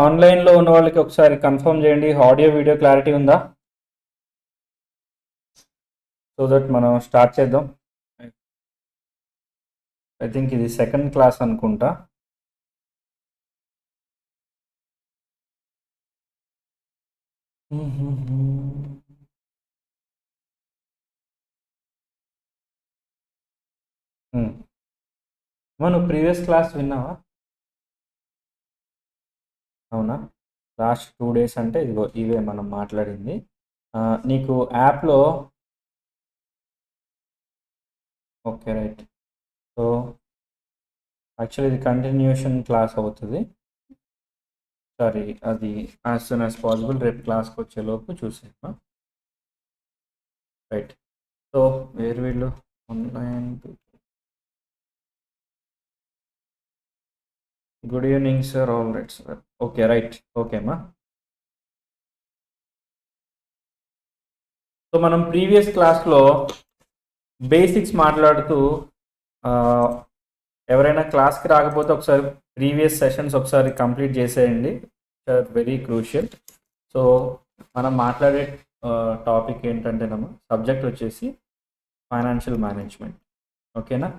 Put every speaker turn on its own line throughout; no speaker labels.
ఆన్లైన్లో ఉన్న వాళ్ళకి ఒకసారి కన్ఫర్మ్ చేయండి, ఆడియో వీడియో క్లారిటీ ఉందా, సో దట్ మనం స్టార్ట్ చేద్దాం. ఐ థింక్ ఇది సెకండ్ క్లాస్ అనుకుంటా. నువ్వు ప్రీవియస్ క్లాస్ విన్నావా? అవునా? లాస్ట్ 2 days అంటే ఇదిగో ఇవే మనం మాట్లాడింది. నీకు యాప్లో ఓకే రైట్. సో యాక్చువల్లీ ఇది కంటిన్యూషన్ క్లాస్ అవుతుంది. సారీ, అది యాజ్ సూన్ యాజ్ పాసిబుల్ రేపు క్లాస్కి వచ్చేలోపు చూసేమా. రైట్. సో వేరు వీళ్ళు online. Good evening sir. All right sir. Okay right. ఓకేమ్మా. సో మనం ప్రీవియస్ క్లాస్లో బేసిక్స్ మాట్లాడుతూ, ఎవరైనా క్లాస్కి రాకపోతే ఒకసారి ప్రీవియస్ సెషన్స్ ఒకసారి కంప్లీట్ చేసేయండి, వెరీ క్రూషియల్. సో మనం మాట్లాడే టాపిక్ ఏంటంటేనమ్మా, సబ్జెక్ట్ వచ్చేసి ఫైనాన్షియల్ మేనేజ్మెంట్. ఓకేనా?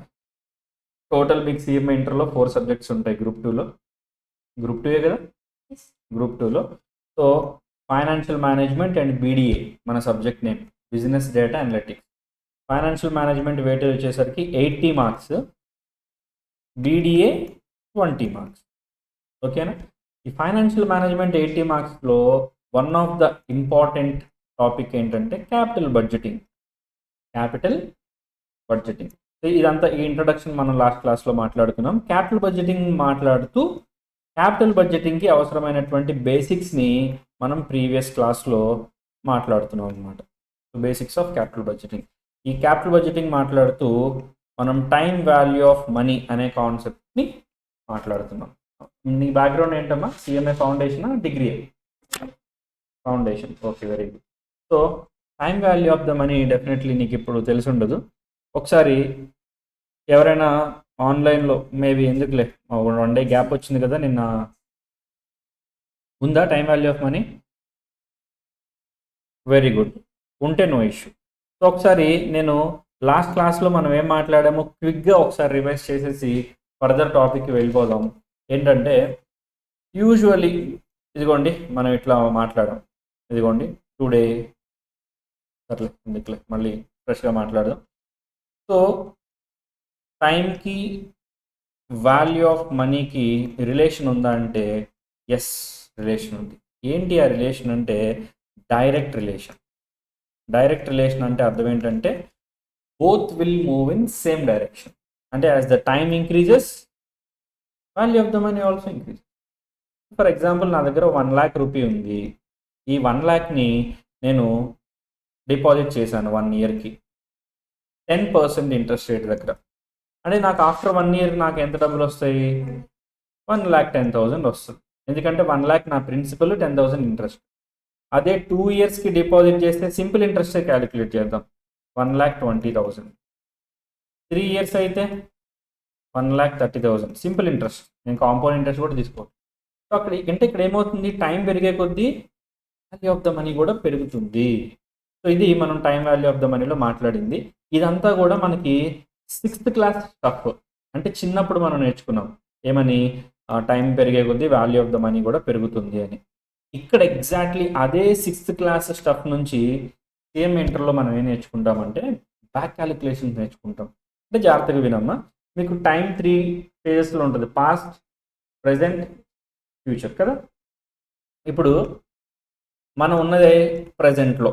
టోటల్ మీకు సిఎంఏ ఇంటర్లో 4 సబ్జెక్ట్స్ ఉంటాయి గ్రూప్ 2లో. గ్రూప్ 2ఏ కదా? గ్రూప్ 2లో. So financial management and BDA మన subject name, business data analytics. Financial management weightage వచ్చేసరికి 80 మార్క్స్, బీడీఏ 20 మార్క్స్. ఓకేనా? ఈ ఫైనాన్షియల్ మేనేజ్మెంట్ 80 మార్క్స్లో one of the important topic ఏంటంటే క్యాపిటల్ బడ్జెటింగ్. ఇదంతా ఈ ఇంట్రడక్షన్ మనం లాస్ట్ క్లాస్లో మాట్లాడుకున్నాం. క్యాపిటల్ బడ్జెటింగ్ మాట్లాడుతూ క్యాపిటల్ బడ్జెటింగ్కి అవసరమైనటువంటి బేసిక్స్ని మనం ప్రీవియస్ క్లాస్లో మాట్లాడుతున్నాం అనమాట. Basics of capital budgeting. ఈ క్యాపిటల్ బడ్జెటింగ్ మాట్లాడుతూ మనం టైం వాల్యూ ఆఫ్ మనీ అనే కాన్సెప్ట్ని మాట్లాడుతున్నాం. నీ బ్యాక్గ్రౌండ్ ఏంటమ్మా? CMA foundation, degree? Foundation. Okay, very good. So time value of the money definitely నీకు ఇప్పుడు తెలిసి ఉండదు. ఒకసారి ఎవరైనా ఆన్లైన్లో మేబీ ఎందుకులే 1 day గ్యాప్ వచ్చింది కదా నిన్న, ఉందా time value of money? Very good. ఉంటే నో ఇష్యూ. సో ఒకసారి నేను లాస్ట్ క్లాస్లో మనం ఏం మాట్లాడామో క్విక్గా ఒకసారి రివైజ్ చేసేసి ఫర్దర్ టాపిక్కి వెళ్ళిపోదాం. ఏంటంటే యూజువల్లీ ఇదిగోండి మనం ఇట్లా మాట్లాడాం, ఇదిగోండి టుడే, సర్లే ఎందుకులే మళ్ళీ ఫ్రెష్గా మాట్లాడదాం. సో టైంకి వాల్యూ ఆఫ్ మనీకి రిలేషన్ ఉందా అంటే ఎస్, రిలేషన్ ఉంది. ఏంటి ఆ రిలేషన్ అంటే డైరెక్ట్ రిలేషన్. డైరెక్ట్ రిలేషన్ అంటే అర్థం ఏంటంటే both will move in same direction. అంటే as the time increases value of the money also increase. For example నా దగ్గర 1 lakh రూపీ ఉంది. ఈ 1 lakhని నేను డిపాజిట్ చేశాను 1 yearకి 10% ఇంట్రెస్ట్ రేట్ దగ్గర. అంటే నాకు ఆఫ్టర్ 1 year నాకు ఎంత డబ్బులు వస్తాయి? 1,10,000 వస్తుంది. ఎందుకంటే 1 lakh నా ప్రిన్సిపల్, 10,000 ఇంట్రెస్ట్. అదే 2 yearsకి డిపాజిట్ చేస్తే సింపుల్ ఇంట్రెస్టే క్యాలిక్యులేట్ చేద్దాం, 1,20,000. 3 years అయితే 1,30,000 సింపుల్ ఇంట్రెస్ట్. నేను కాంపౌండ్ ఇంట్రెస్ట్ కూడా తీసుకోవచ్చు. సో ఇక్కడ ఏమవుతుంది, టైం పెరిగే కొద్దీ వాల్యూ ఆఫ్ ద మనీ కూడా పెరుగుతుంది. సో ఇది మనం టైం వాల్యూ ఆఫ్ ద మనీలో మాట్లాడింది. ఇదంతా కూడా మనకి 6th class స్టఫ్. అంటే చిన్నప్పుడు మనం నేర్చుకున్నాం ఏమని, టైం పెరిగే కొద్దీ వాల్యూ ఆఫ్ ద మనీ కూడా పెరుగుతుంది అని. ఇక్కడ ఎగ్జాక్ట్లీ అదే 6th class స్టఫ్ నుంచి సేమ్ ఇంటర్లో మనం ఏం నేర్చుకుంటామంటే బ్యాక్ క్యాలిక్యులేషన్స్ నేర్చుకుంటాం. అంటే జాగ్రత్తగా వినమ్మా, మీకు టైం 3 phases ఉంటుంది, పాస్ట్, ప్రజెంట్, ఫ్యూచర్ కదా. ఇప్పుడు మనం ఉన్నదే ప్రజెంట్లో,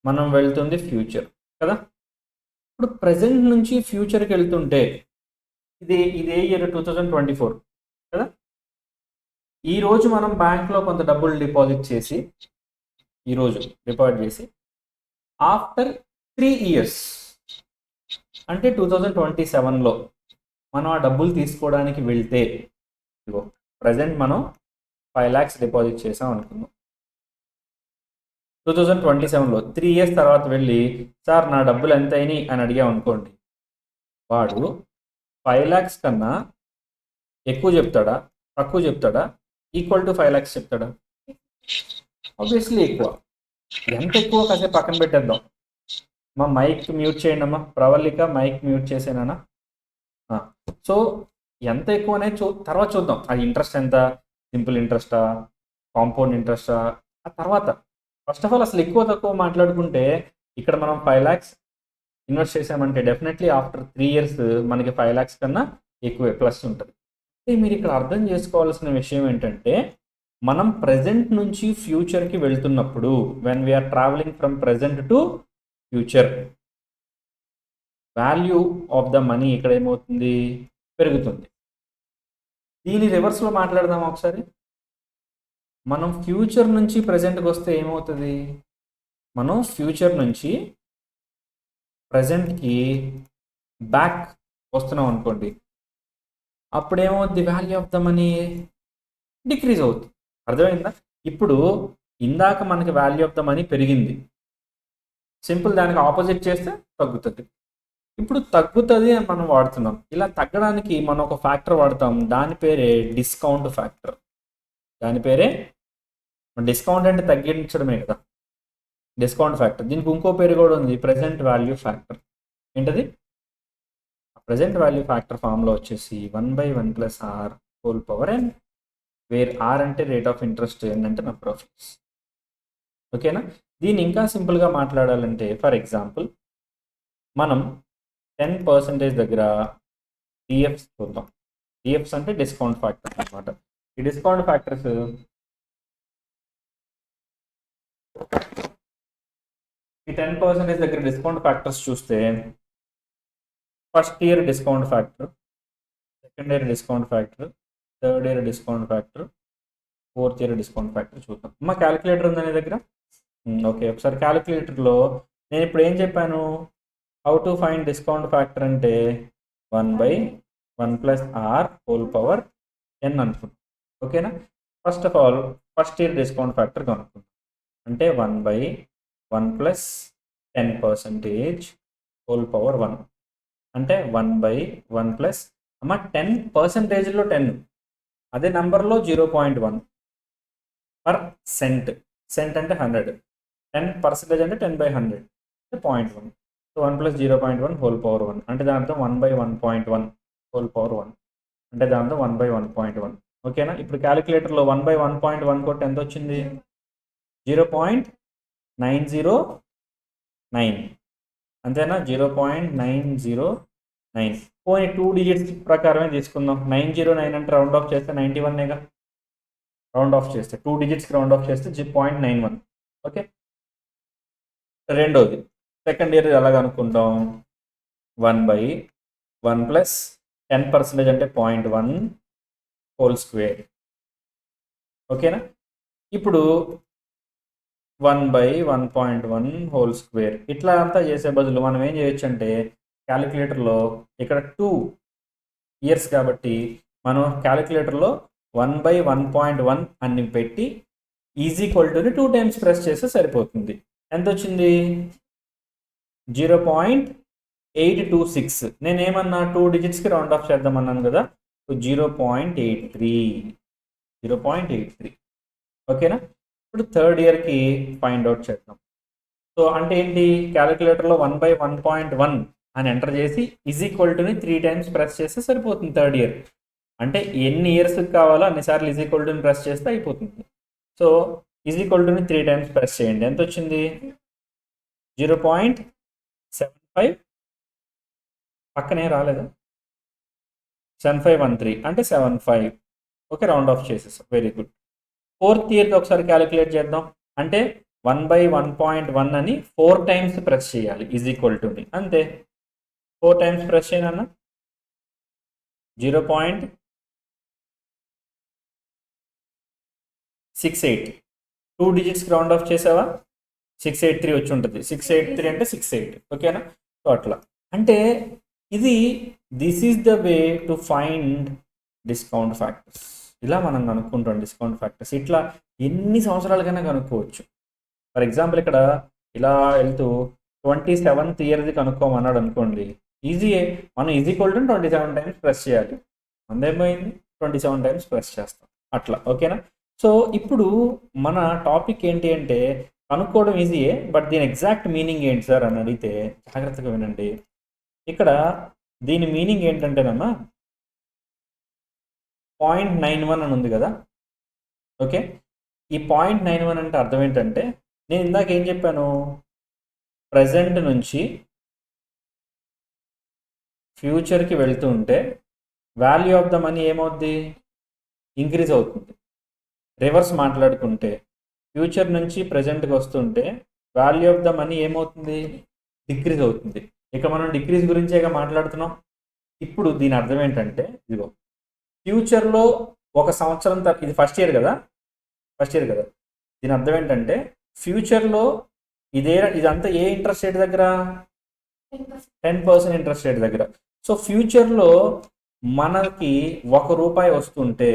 మనం వెళ్తుంది ఫ్యూచర్ కదా. ఇప్పుడు ప్రజెంట్ నుంచి ఫ్యూచర్కి వెళ్తుంటే ఇదే ఇయర్ 2024 కదా. ఈరోజు మనం బ్యాంక్లో కొంత డబ్బులు డిపాజిట్ చేసి ఆఫ్టర్ 3 years అంటే 2027లో మనం ఆ డబ్బులు తీసుకోవడానికి వెళ్తే, ఇదిగో ప్రజెంట్ మనం 5 lakhs డిపాజిట్ చేసాం అనుకుందాం. 2027లో 3 years తర్వాత వెళ్ళి సార్ నా డబ్బులు ఎంత అయినాయి అని అడిగాం అనుకోండి, వాడు 5 lakhs కన్నా ఎక్కువ చెప్తాడా, తక్కువ చెప్తాడా, ఈక్వల్ టు 5 lakhs చెప్తాడా? ఆబ్వియస్లీ ఎక్కువ. ఎంత ఎక్కువ కాసేపు పక్కన పెట్టేద్దాం. మా మైక్ మ్యూట్ చేయండి అమ్మా, ప్రవళిక మైక్ మ్యూట్ చేసేనా? సో ఎంత ఎక్కువ అనేది తర్వాత చూద్దాం. అది ఇంట్రెస్ట్ ఎంత, సింపుల్ ఇంట్రెస్టా, కాంపౌండ్ ఇంట్రెస్టా, ఆ తర్వాత. ఫస్ట్ ఆఫ్ ఆల్ అసలు ఎక్కువ తక్కువ మాట్లాడుకుంటే ఇక్కడ మనం 5 lakhs ఇన్వెస్ట్ చేసామంటే డెఫినెట్లీ ఆఫ్టర్ 3 years మనకి 5 lakhs కన్నా ఎక్కువే ప్లస్ ఉంటుంది. మీరు ఇక్కడ అర్థం చేసుకోవాల్సిన విషయం ఏంటంటే, మనం ప్రజెంట్ నుంచి ఫ్యూచర్కి వెళ్తున్నప్పుడు, when we are travelling from present to future, value of the money ఇక్కడ ఏమవుతుంది, పెరుగుతుంది. దీని రివర్స్లో మాట్లాడదాం ఒకసారి. మనం ఫ్యూచర్ నుంచి ప్రజెంట్కి వస్తే ఏమవుతుంది, మనం ఫ్యూచర్ నుంచి ప్రజెంట్కి బ్యాక్ వస్తున్నాం అనుకోండి, అప్పుడు ఏమవుద్ది, value of the money decrease అవుతుంది. అర్థమైందా? ఇప్పుడు ఇందాక మనకి వాల్యూ ఆఫ్ ద మనీ పెరిగింది, సింపుల్ దానికి ఆపోజిట్ చేస్తే తగ్గుతుంది. ఇప్పుడు తగ్గుతుంది అని మనం వాడుతున్నాం. ఇలా తగ్గడానికి మనం ఒక ఫ్యాక్టర్ వాడతాం, దాని పేరే డిస్కౌంట్ ఫ్యాక్టర్. దాని పేరే డిస్కౌంట్ అంటే తగ్గించడమే కదా, డిస్కౌంట్ ఫ్యాక్టర్. దీనికి ఇంకో పేరు కూడా ఉంది, ప్రెజెంట్ వాల్యూ ఫ్యాక్టర్. ఏంటది? ప్రెజెంట్ వాల్యూ ఫ్యాక్టర్ ఫామ్లో వచ్చేసి 1/1 + r whole power n, where r అంటే రేట్ ఆఫ్ ఇంట్రెస్ట్, n అంటే నెంబర్ ఆఫ్ ఇయర్స్. ఓకేనా? దీన్ని ఇంకా సింపుల్గా మాట్లాడాలంటే, ఫర్ ఎగ్జాంపుల్ మనం 10% దగ్గర డిఎఫ్స్ చూద్దాం. డిఎఫ్స్ అంటే డిస్కౌంట్ ఫ్యాక్టర్స్ అనమాట. ఈ డిస్కౌంట్ ఫ్యాక్టర్స్ ఈ 10% దగ్గర డిస్కౌంట్ ఫ్యాక్టర్స్ చూస్తే, first year discount factor, second year discount factor, third year discount factor, fourth year discount factor చూద్దాం. మా క్యాలిక్యులేటర్ ఉందా నీ దగ్గర? ఓకే, ఒకసారి క్యాలిక్యులేటర్లో నేను ఇప్పుడు ఏం చెప్పాను, how to find discount factor అంటే 1/1 + r హోల్ పవర్ n అనుకుంటాం. ఓకేనా? First of all first year discount factor కనుక్కుంటాం. అంటే 1/1 + 10% హోల్ పవర్ 1 అంటే 1/1 + అమ్మ 10%లో 10, అదే నంబర్లో 0.1 పర్ సెంట్. సెంట్ అంటే 100, 10% అంటే 10/100 అంటే 0.1. సో 1 + 0.1 హోల్ పవర్ 1 అంటే దాంతో 1/1.1 హోల్ పవర్ 1 అంటే దాంతో 1/1.1. ఓకేనా? ఇప్పుడు క్యాలిక్యులేటర్లో 1/1.1 కొట్టి ఎంత వచ్చింది, 0.909. అంతేనా? 0.909. పోనీ 2 digits ప్రకారమే తీసుకుందాం. 909 అంటే రౌండ్ ఆఫ్ చేస్తే 91గా, రౌండ్ ఆఫ్ చేస్తే 2 digitsకి రౌండ్ ఆఫ్ చేస్తే 0.91. ఓకే. రెండోది సెకండ్ ఇయర్ ఎలాగ అనుకుంటాం, 1/1 + 10% అంటే 0.1 హోల్ స్క్వేర్. ఓకేనా? ఇప్పుడు 1/1.1 హోల్ స్క్వేర్ ఇట్లా అంతా చేసే బదులు మనం ఏం చేయొచ్చు అంటే, క్యాలిక్యులేటర్లో ఇక్కడ 2 years కాబట్టి మనం క్యాలిక్యులేటర్లో 1/1.1 అని పెట్టి ఈజీక్వల్టుని 2 times ప్రెస్ చేస్తే సరిపోతుంది. ఎంత వచ్చింది, 0.826. నేనేమన్నా 2 digitsకి రౌండ్ ఆఫ్ చేద్దామన్నాను కదా, 0.83. ఓకేనా? ఇప్పుడు థర్డ్ ఇయర్కి ఫైండ్ అవుట్ చేద్దాం. సో అంటే ఏంటి, క్యాలిక్యులేటర్లో 1/1.1 అని ఎంటర్ చేసి ఈజీక్వల్టుని 3 times ప్రెస్ చేస్తే సరిపోతుంది థర్డ్ ఇయర్. అంటే ఎన్ని ఇయర్స్కి కావాలో అన్నిసార్లు ఈజీక్వల్టుని ప్రెస్ చేస్తే అయిపోతుంది. సో ఈజీక్వల్టుని 3 times ప్రెస్ చేయండి. ఎంత వచ్చింది, 0.75. పక్కనే రాలేదా, 7513 అంటే 75. ఓకే, రౌండ్ ఆఫ్ చేసేసాం. Very good. ఫోర్త్ ఇయర్కి ఒకసారి క్యాలిక్యులేట్ చేద్దాం. అంటే 1/1.1 అని 4 times ప్రెస్ చేయాలి ఈజీక్వల్టుని. అంతే, 4 times ప్రెస్ చేయనన్నా 0.68. 2 digitsకి రౌండ్ ఆఫ్ చేసావా, 683 వచ్చి ఉంటుంది. 683 అంటే 68. ఓకేనా? సో అట్లా అంటే ఇది this is the way to find discount factors. ఇలా మనం కనుక్కుంటాం డిస్కౌంట్ ఫ్యాక్టర్స్. ఇట్లా ఎన్ని సంవత్సరాలకైనా కనుక్కోవచ్చు. ఫర్ ఎగ్జాంపుల్ ఇక్కడ ఇలా వెళ్తూ 27th ఇయర్ది కనుక్కోమన్నాడు అనుకోండి, ఈజీయే. మనం ఈజీక్వల్టుని 27 times ప్రెస్ చేయాలి. అందేమైంది, 27 టైమ్స్ ప్రెస్ చేస్తాం అట్లా. ఓకేనా? సో ఇప్పుడు మన టాపిక్ ఏంటి అంటే కనుక్కోవడం ఈజీయే, బట్ దీని ఎగ్జాక్ట్ మీనింగ్ ఏంటి సార్ అని అడిగితే జాగ్రత్తగా వినండి. ఇక్కడ దీని మీనింగ్ ఏంటంటేనమ్మా 0.91 అని ఉంది కదా. ఓకే, ఈ 0.91 అంటే అర్థం ఏంటంటే నేను ఇందాక ఏం చెప్పాను, ప్రజెంట్ నుంచి ఫ్యూచర్కి వెళ్తూ ఉంటే వాల్యూ ఆఫ్ ద మనీ ఏమవుద్ది, ఇంక్రీజ్ అవుతుంది. రివర్స్ మాట్లాడుకుంటే ఫ్యూచర్ నుంచి ప్రజెంట్కి వస్తుంటే వాల్యూ ఆఫ్ ద మనీ ఏమవుతుంది, డిక్రీజ్ అవుతుంది. ఇక మనం డిక్రీజ్ గురించేగా మాట్లాడుతున్నాం. ఇప్పుడు దీని అర్థం ఏంటంటే ఇదిగో ఫ్యూచర్లో ఒక సంవత్సరం ఇది ఫస్ట్ ఇయర్ కదా, దీని అర్థం ఏంటంటే ఫ్యూచర్లో ఇదంతా ఏ ఇంట్రెస్ట్ రేట్ దగ్గర, 10% ఇంట్రెస్ట్ రేట్ దగ్గర. సో ఫ్యూచర్లో మనకి ₹1 వస్తుంటే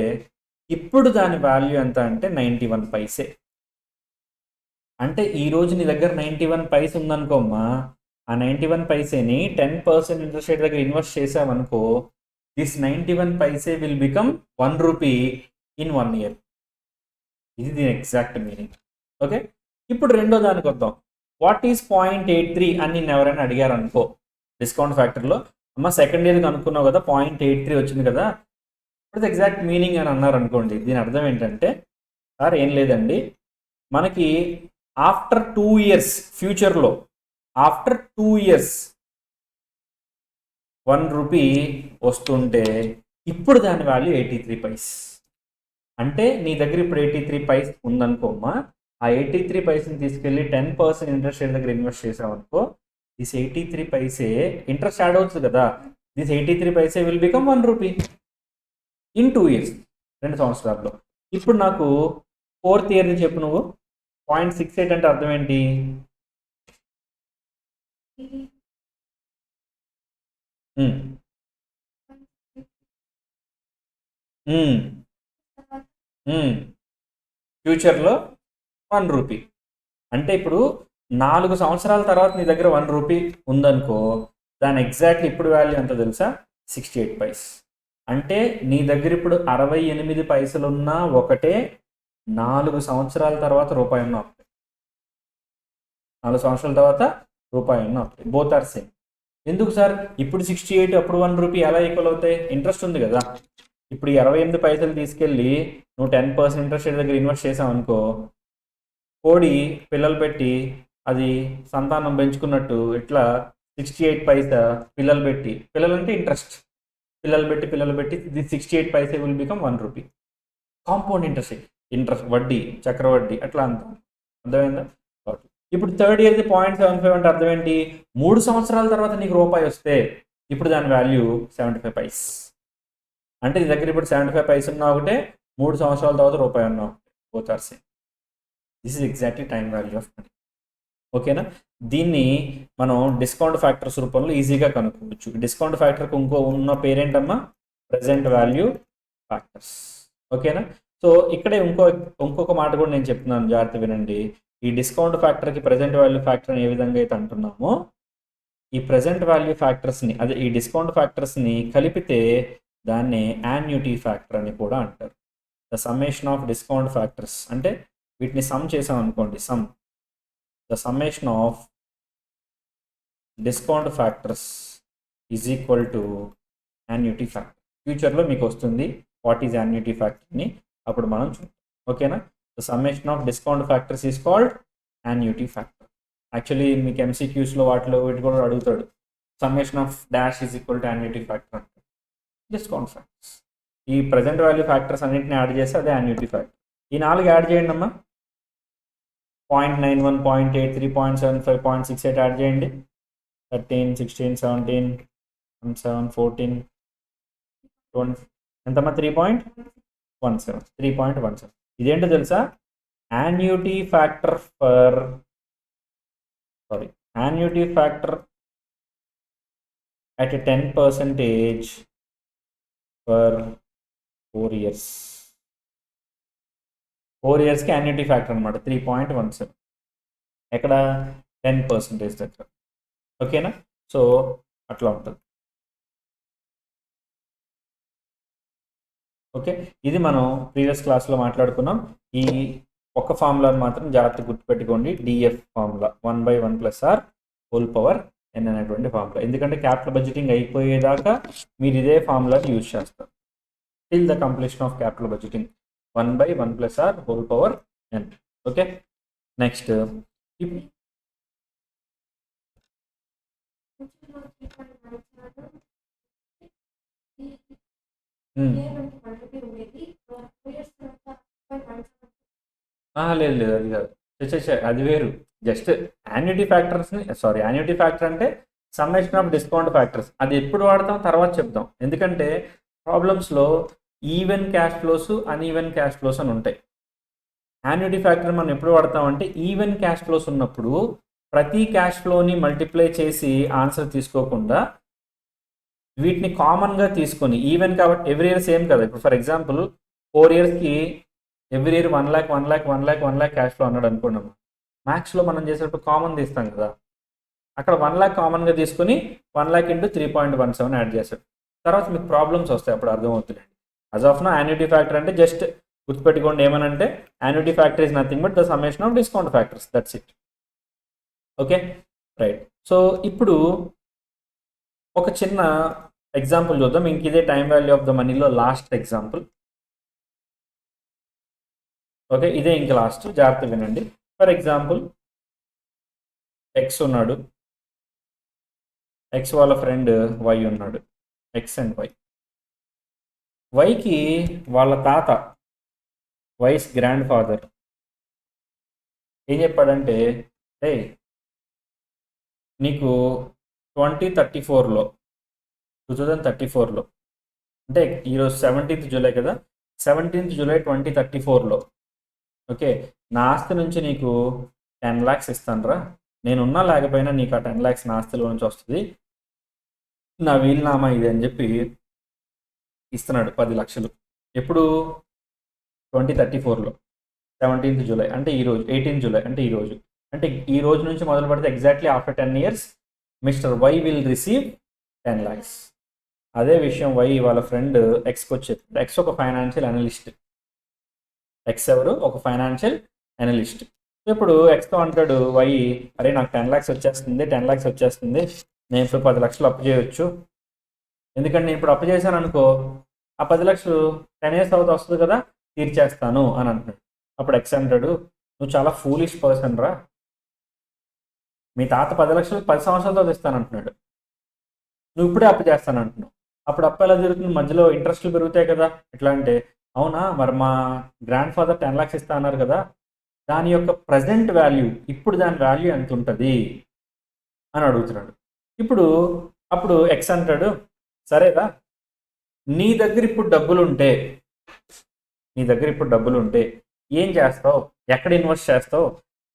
ఇప్పుడు దాని వాల్యూ ఎంత అంటే 91 పైసే. అంటే ఈరోజు నీ దగ్గర 91 పైసే ఉందనుకోమ్మా, ఆ 91 పైసేని 10% ఇంట్రెస్ట్ రేట్ దగ్గర ఇన్వెస్ట్ చేసామనుకో, this 91 paise will become ₹1 in 1 year. ఇది దీని ఎగ్జాక్ట్ మీనింగ్. ఓకే, ఇప్పుడు రెండో దానికి వద్దాం. వాట్ ఈస్ 0.83 అని నేను ఎవరైనా అడిగారు అనుకో డిస్కౌంట్ ఫ్యాక్టర్లో, అమ్మ సెకండ్ ఇయర్కి అనుకున్నావు కదా 0.83 వచ్చింది కదా, ఇప్పుడు ఎగ్జాక్ట్ మీనింగ్ అని అన్నారు అనుకోండి, దీని అర్థం ఏంటంటే సార్ ఏం లేదండి, మనకి ఆఫ్టర్ 2 ఇయర్స్ ఫ్యూచర్లో ఆఫ్టర్ 2 ఇయర్స్ ₹1 వస్తుంటే ఇప్పుడు దాని వాల్యూ 83 పైస్. అంటే నీ దగ్గర ఇప్పుడు 83 పైస్ ఉందనుకోమ్మా, ఆ 83 పైస్ని తీసుకెళ్ళి 10% ఇంట్రెస్ట్ రేట్ దగ్గర ఇన్వెస్ట్ చేసామనుకో, దిస్ 83 పైసే ఇంట్రెస్ట్ యాడ్ అవుతుంది కదా, this 83 paise will become ₹1 in 2 years, 2 సంవత్సరాల్లో. ఇప్పుడు నాకు 4th ఇయర్ని చెప్పు నువ్వు. 0.68 అంటే అర్థం ఏంటి, ఫ్యూచర్లో ₹1. అంటే ఇప్పుడు 4 సంవత్సరాల తర్వాత నీ దగ్గర ₹1 ఉందనుకో, దాని ఎగ్జాక్ట్లీ ఇప్పుడు వాల్యూ ఎంత తెలుసా, 68 పైస్. అంటే నీ దగ్గర ఇప్పుడు 68 పైసలున్నా ఒకటే, 4 సంవత్సరాల తర్వాత రూపాయి ఉన్న ఒకటే, 4 సంవత్సరాల తర్వాత రూపాయి ఉన్న ఒకటే, బోత్ ఆర్ సేమ్. ఎందుకు సార్ ఇప్పుడు 68 అప్పుడు ₹1 ఎలా ఈక్వల్ అవుతాయి, ఇంట్రెస్ట్ ఉంది కదా. ఇప్పుడు 28 పైసలు తీసుకెళ్ళి నువ్వు 10% ఇంట్రెస్ట్ రేట్ దగ్గర ఇన్వెస్ట్ చేసావు అనుకో, కోడి పిల్లలు పెట్టి అది సంతానం పెంచుకున్నట్టు ఇట్లా 68 పైసా పిల్లలు పెట్టి, పిల్లలు అంటే ఇంట్రెస్ట్, పిల్లలు పెట్టి the 68 paise will become ₹1. Compound interest వడ్డీ, చక్రవడ్డీ అట్లా అంత అర్థమైందా. ఇప్పుడు థర్డ్ ఇయర్ది 0.75 అంటే అర్థం ఏంటి, 3 సంవత్సరాల తర్వాత నీకు రూపాయి వస్తే ఇప్పుడు దాని వాల్యూ 75 పైస్. అంటే నీ దగ్గర ఇప్పుడు 75 పైస్ ఉన్నా ఒకటే, 3 సంవత్సరాల తర్వాత రూపాయి ఉన్నా ఒకటే, both are same. This is exactly time value of money. ఓకేనా, దీన్ని మనం డిస్కౌంట్ ఫ్యాక్టర్స్ రూపంలో ఈజీగా కనుక్కోవచ్చు. డిస్కౌంట్ ఫ్యాక్టర్కి ఉన్న పేరేంటమ్మా, ప్రజెంట్ వాల్యూ ఫ్యాక్టర్స్. ఓకేనా, సో ఇక్కడే ఇంకొక మాట కూడా నేను చెప్తున్నాను, జాగ్రత్త వినండి. ఈ డిస్కౌంట్ ఫ్యాక్టర్కి ప్రజెంట్ వాల్యూ ఫ్యాక్టర్ ఏ విధంగా అయితే అంటున్నామో, ఈ ప్రజెంట్ వాల్యూ ఫ్యాక్టర్స్ని, అదే ఈ డిస్కౌంట్ ఫ్యాక్టర్స్ని కలిపితే దాన్ని యాన్యుటీ ఫ్యాక్టర్ అని కూడా అంటారు. The summation of discount factors అంటే వీటిని సమ్ చేసాం అనుకోండి, the summation of discount factors is equal to annuity factor. ఫ్యూచర్లో మీకు వస్తుంది వాట్ ఈజ్ యాన్యుటీ ఫ్యాక్టర్ని, అప్పుడు మనం చూద్దాం. ఓకేనా, the summation of discount factors is called annuity factor. Actually మీకు MCQస్లో వాటిలో వీటి కూడా అడుగుతాడు, summation of dash is equal to annuity factor అంటే డిస్కౌంట్ ఫ్యాక్టర్స్. ఈ ప్రజెంట్ వాల్యూ ఫ్యాక్టర్స్ అన్నింటినీ యాడ్ చేస్తే అదే యాన్యుటీ ఫ్యాక్టర్. ఈ 4 యాడ్ చేయండి అమ్మా, 0.91, 0.83, 0.75, 0.68 యాడ్ చేయండి, 13, 16, 17, 17, 14, 20 ఎంతమ్మా, 3.17. ఇదేంటో తెలుసా, annuity factor at a 10% for 4 years. 4 ఇయర్స్కి యాన్యుటీ ఫ్యాక్టర్ అనమాట 3.17, ఎక్కడ 10% దగ్గర. ఓకేనా, సో అట్లా ఉంటుంది. ఓకే, ఇది మనం ప్రీవియస్ క్లాస్లో మాట్లాడుకున్నాం. ఈ ఒక్క ఫార్ములాని మాత్రం జాగ్రత్తగా గుర్తుపెట్టుకోండి, DF formula 1/1 + r whole power n అనేటువంటి ఫార్ములా. ఎందుకంటే క్యాపిటల్ బడ్జెటింగ్ అయిపోయేదాకా మీరు ఇదే ఫార్ములాని యూజ్ చేస్తారు. Till the completion of capital budgeting 1/1 + r whole power n. Okay, next లేదు లేదు, అది కాదు. అది వేరు. జస్ట్ యాన్యుటీ ఫ్యాక్టర్స్ని, సారీ, యాన్యుటీ ఫ్యాక్టర్ అంటే సమ్మేషన్ ఆఫ్ డిస్కౌంట్ ఫ్యాక్టర్స్. అది ఎప్పుడు వాడతాం తర్వాత చెప్దాం. ఎందుకంటే ప్రాబ్లమ్స్లో even cash flows, uneven cash flows అని ఉంటాయి. యాన్యుటీ ఫ్యాక్టర్ మనం ఎప్పుడు వాడతామంటే ఈవెన్ క్యాష్ ఫ్లోస్ ఉన్నప్పుడు ప్రతి క్యాష్ ఫ్లోని మల్టిప్లై చేసి ఆన్సర్ తీసుకోకుండా వీటిని కామన్గా తీసుకొని, ఈవెన్ కాబట్టి ఎవ్రీ ఇయర్ సేమ్ కదా. ఇప్పుడు ఫర్ ఎగ్జాంపుల్ 4 ఇయర్స్కి every year 1 lakh 1 lakh 1 lakh 1 lakh cash flow అన్నాడు అనుకున్నాము. మ్యాథ్స్లో మనం చేసేటప్పుడు కామన్ తీస్తాం కదా, అక్కడ 1 lakh కామన్గా తీసుకొని 1 lakh × 3.17 యాడ్ చేస్తాడు. తర్వాత మీకు ప్రాబ్లమ్స్ వస్తాయి, అప్పుడు అర్థమవుతుందండి. As of now annuity factor అంటే జస్ట్ గుర్తుపెట్టుకోండి, ఏమనంటే annuity factor is nothing but the summation of discount factors, that's it. Okay, right. So ఇప్పుడు ఒక చిన్న ఎగ్జాంపుల్ చూద్దాం. ఇంక ఇదే టైం వాల్యూ ఆఫ్ ద మనీలో లాస్ట్ ఎగ్జాంపుల్. ఓకే, ఇదే ఇంక లాస్ట్, జాగ్రత్త వినండి. ఫర్ ఎగ్జాంపుల్ ఎక్స్ ఉన్నాడు, ఎక్స్ వాళ్ళ ఫ్రెండ్ వై ఉన్నాడు, ఎక్స్ అండ్ వై. వైకి వాళ్ళ తాత, వైస్ గ్రాండ్ ఫాదర్ ఏం చెప్పాడంటే, ఏ నీకు 2034లో 2034లో అంటే ఈరోజు 17th జూలై కదా, 17th జూలై 2034లో ఓకే, నా ఆస్తి నుంచి నీకు 10 lakhs ఇస్తానురా. నేనున్నా లేకపోయినా నీకు ఆ 10 lakhs నా ఆస్తిలో నుంచి వస్తుంది, నా వీలునామా ఇది అని చెప్పి ఇస్తున్నాడు 10 లక్షలు. ఎప్పుడు? 2034లో 17th జూలై అంటే ఈరోజు, 18th జూలై అంటే ఈరోజు. అంటే ఈ రోజు నుంచి మొదలు పెడితే exactly after 10 years mister Y will receive 10 lakhs. అదే విషయం వై వాళ్ళ ఫ్రెండ్ ఎక్స్కి వచ్చేది. ఎక్స్ ఒక ఫైనాన్షియల్ అనలిస్ట్. ఎక్స్ ఎవరు? ఒక ఫైనాన్షియల్ అనలిస్ట్. ఇప్పుడు ఎక్స్తో అంటాడు వై, అరే నాకు 10 lakhs వచ్చేస్తుంది, 10 lakhs వచ్చేస్తుంది, నేను ఇప్పుడు 10 లక్షలు అప్పు చేయొచ్చు. ఎందుకంటే నేను ఇప్పుడు అప్పు చేశాను అనుకో, ఆ 10 లక్షలు 10 years తర్వాత వస్తుంది కదా, తీర్చేస్తాను అని అంటున్నాడు. అప్పుడు ఎక్స్ అంటాడు, నువ్వు చాలా ఫూలిష్ పర్సన్ రా, మీ తాత 10 లక్షలు 10 సంవత్సరాలతో ఇస్తాను అంటున్నాడు, నువ్వు ఇప్పుడే అప్పు చేస్తాను అంటున్నావు. అప్పుడు అప్పు ఎలా జరుగుతుంది? మధ్యలో ఇంట్రెస్ట్లు పెరుగుతాయి కదా. ఎట్లా అంటే, అవునా మరి మా గ్రాండ్ ఫాదర్ 10 lakhs ఇస్తా అన్నారు కదా, దాని యొక్క ప్రజెంట్ వాల్యూ, ఇప్పుడు దాని వాల్యూ ఎంత ఉంటుంది అని అడుగుతున్నాడు. ఇప్పుడు అప్పుడు ఎక్స్ అంటాడు, సరేరా నీ దగ్గర ఇప్పుడు డబ్బులు ఉంటే ఏం చేస్తావు, ఎక్కడ ఇన్వెస్ట్ చేస్తావు,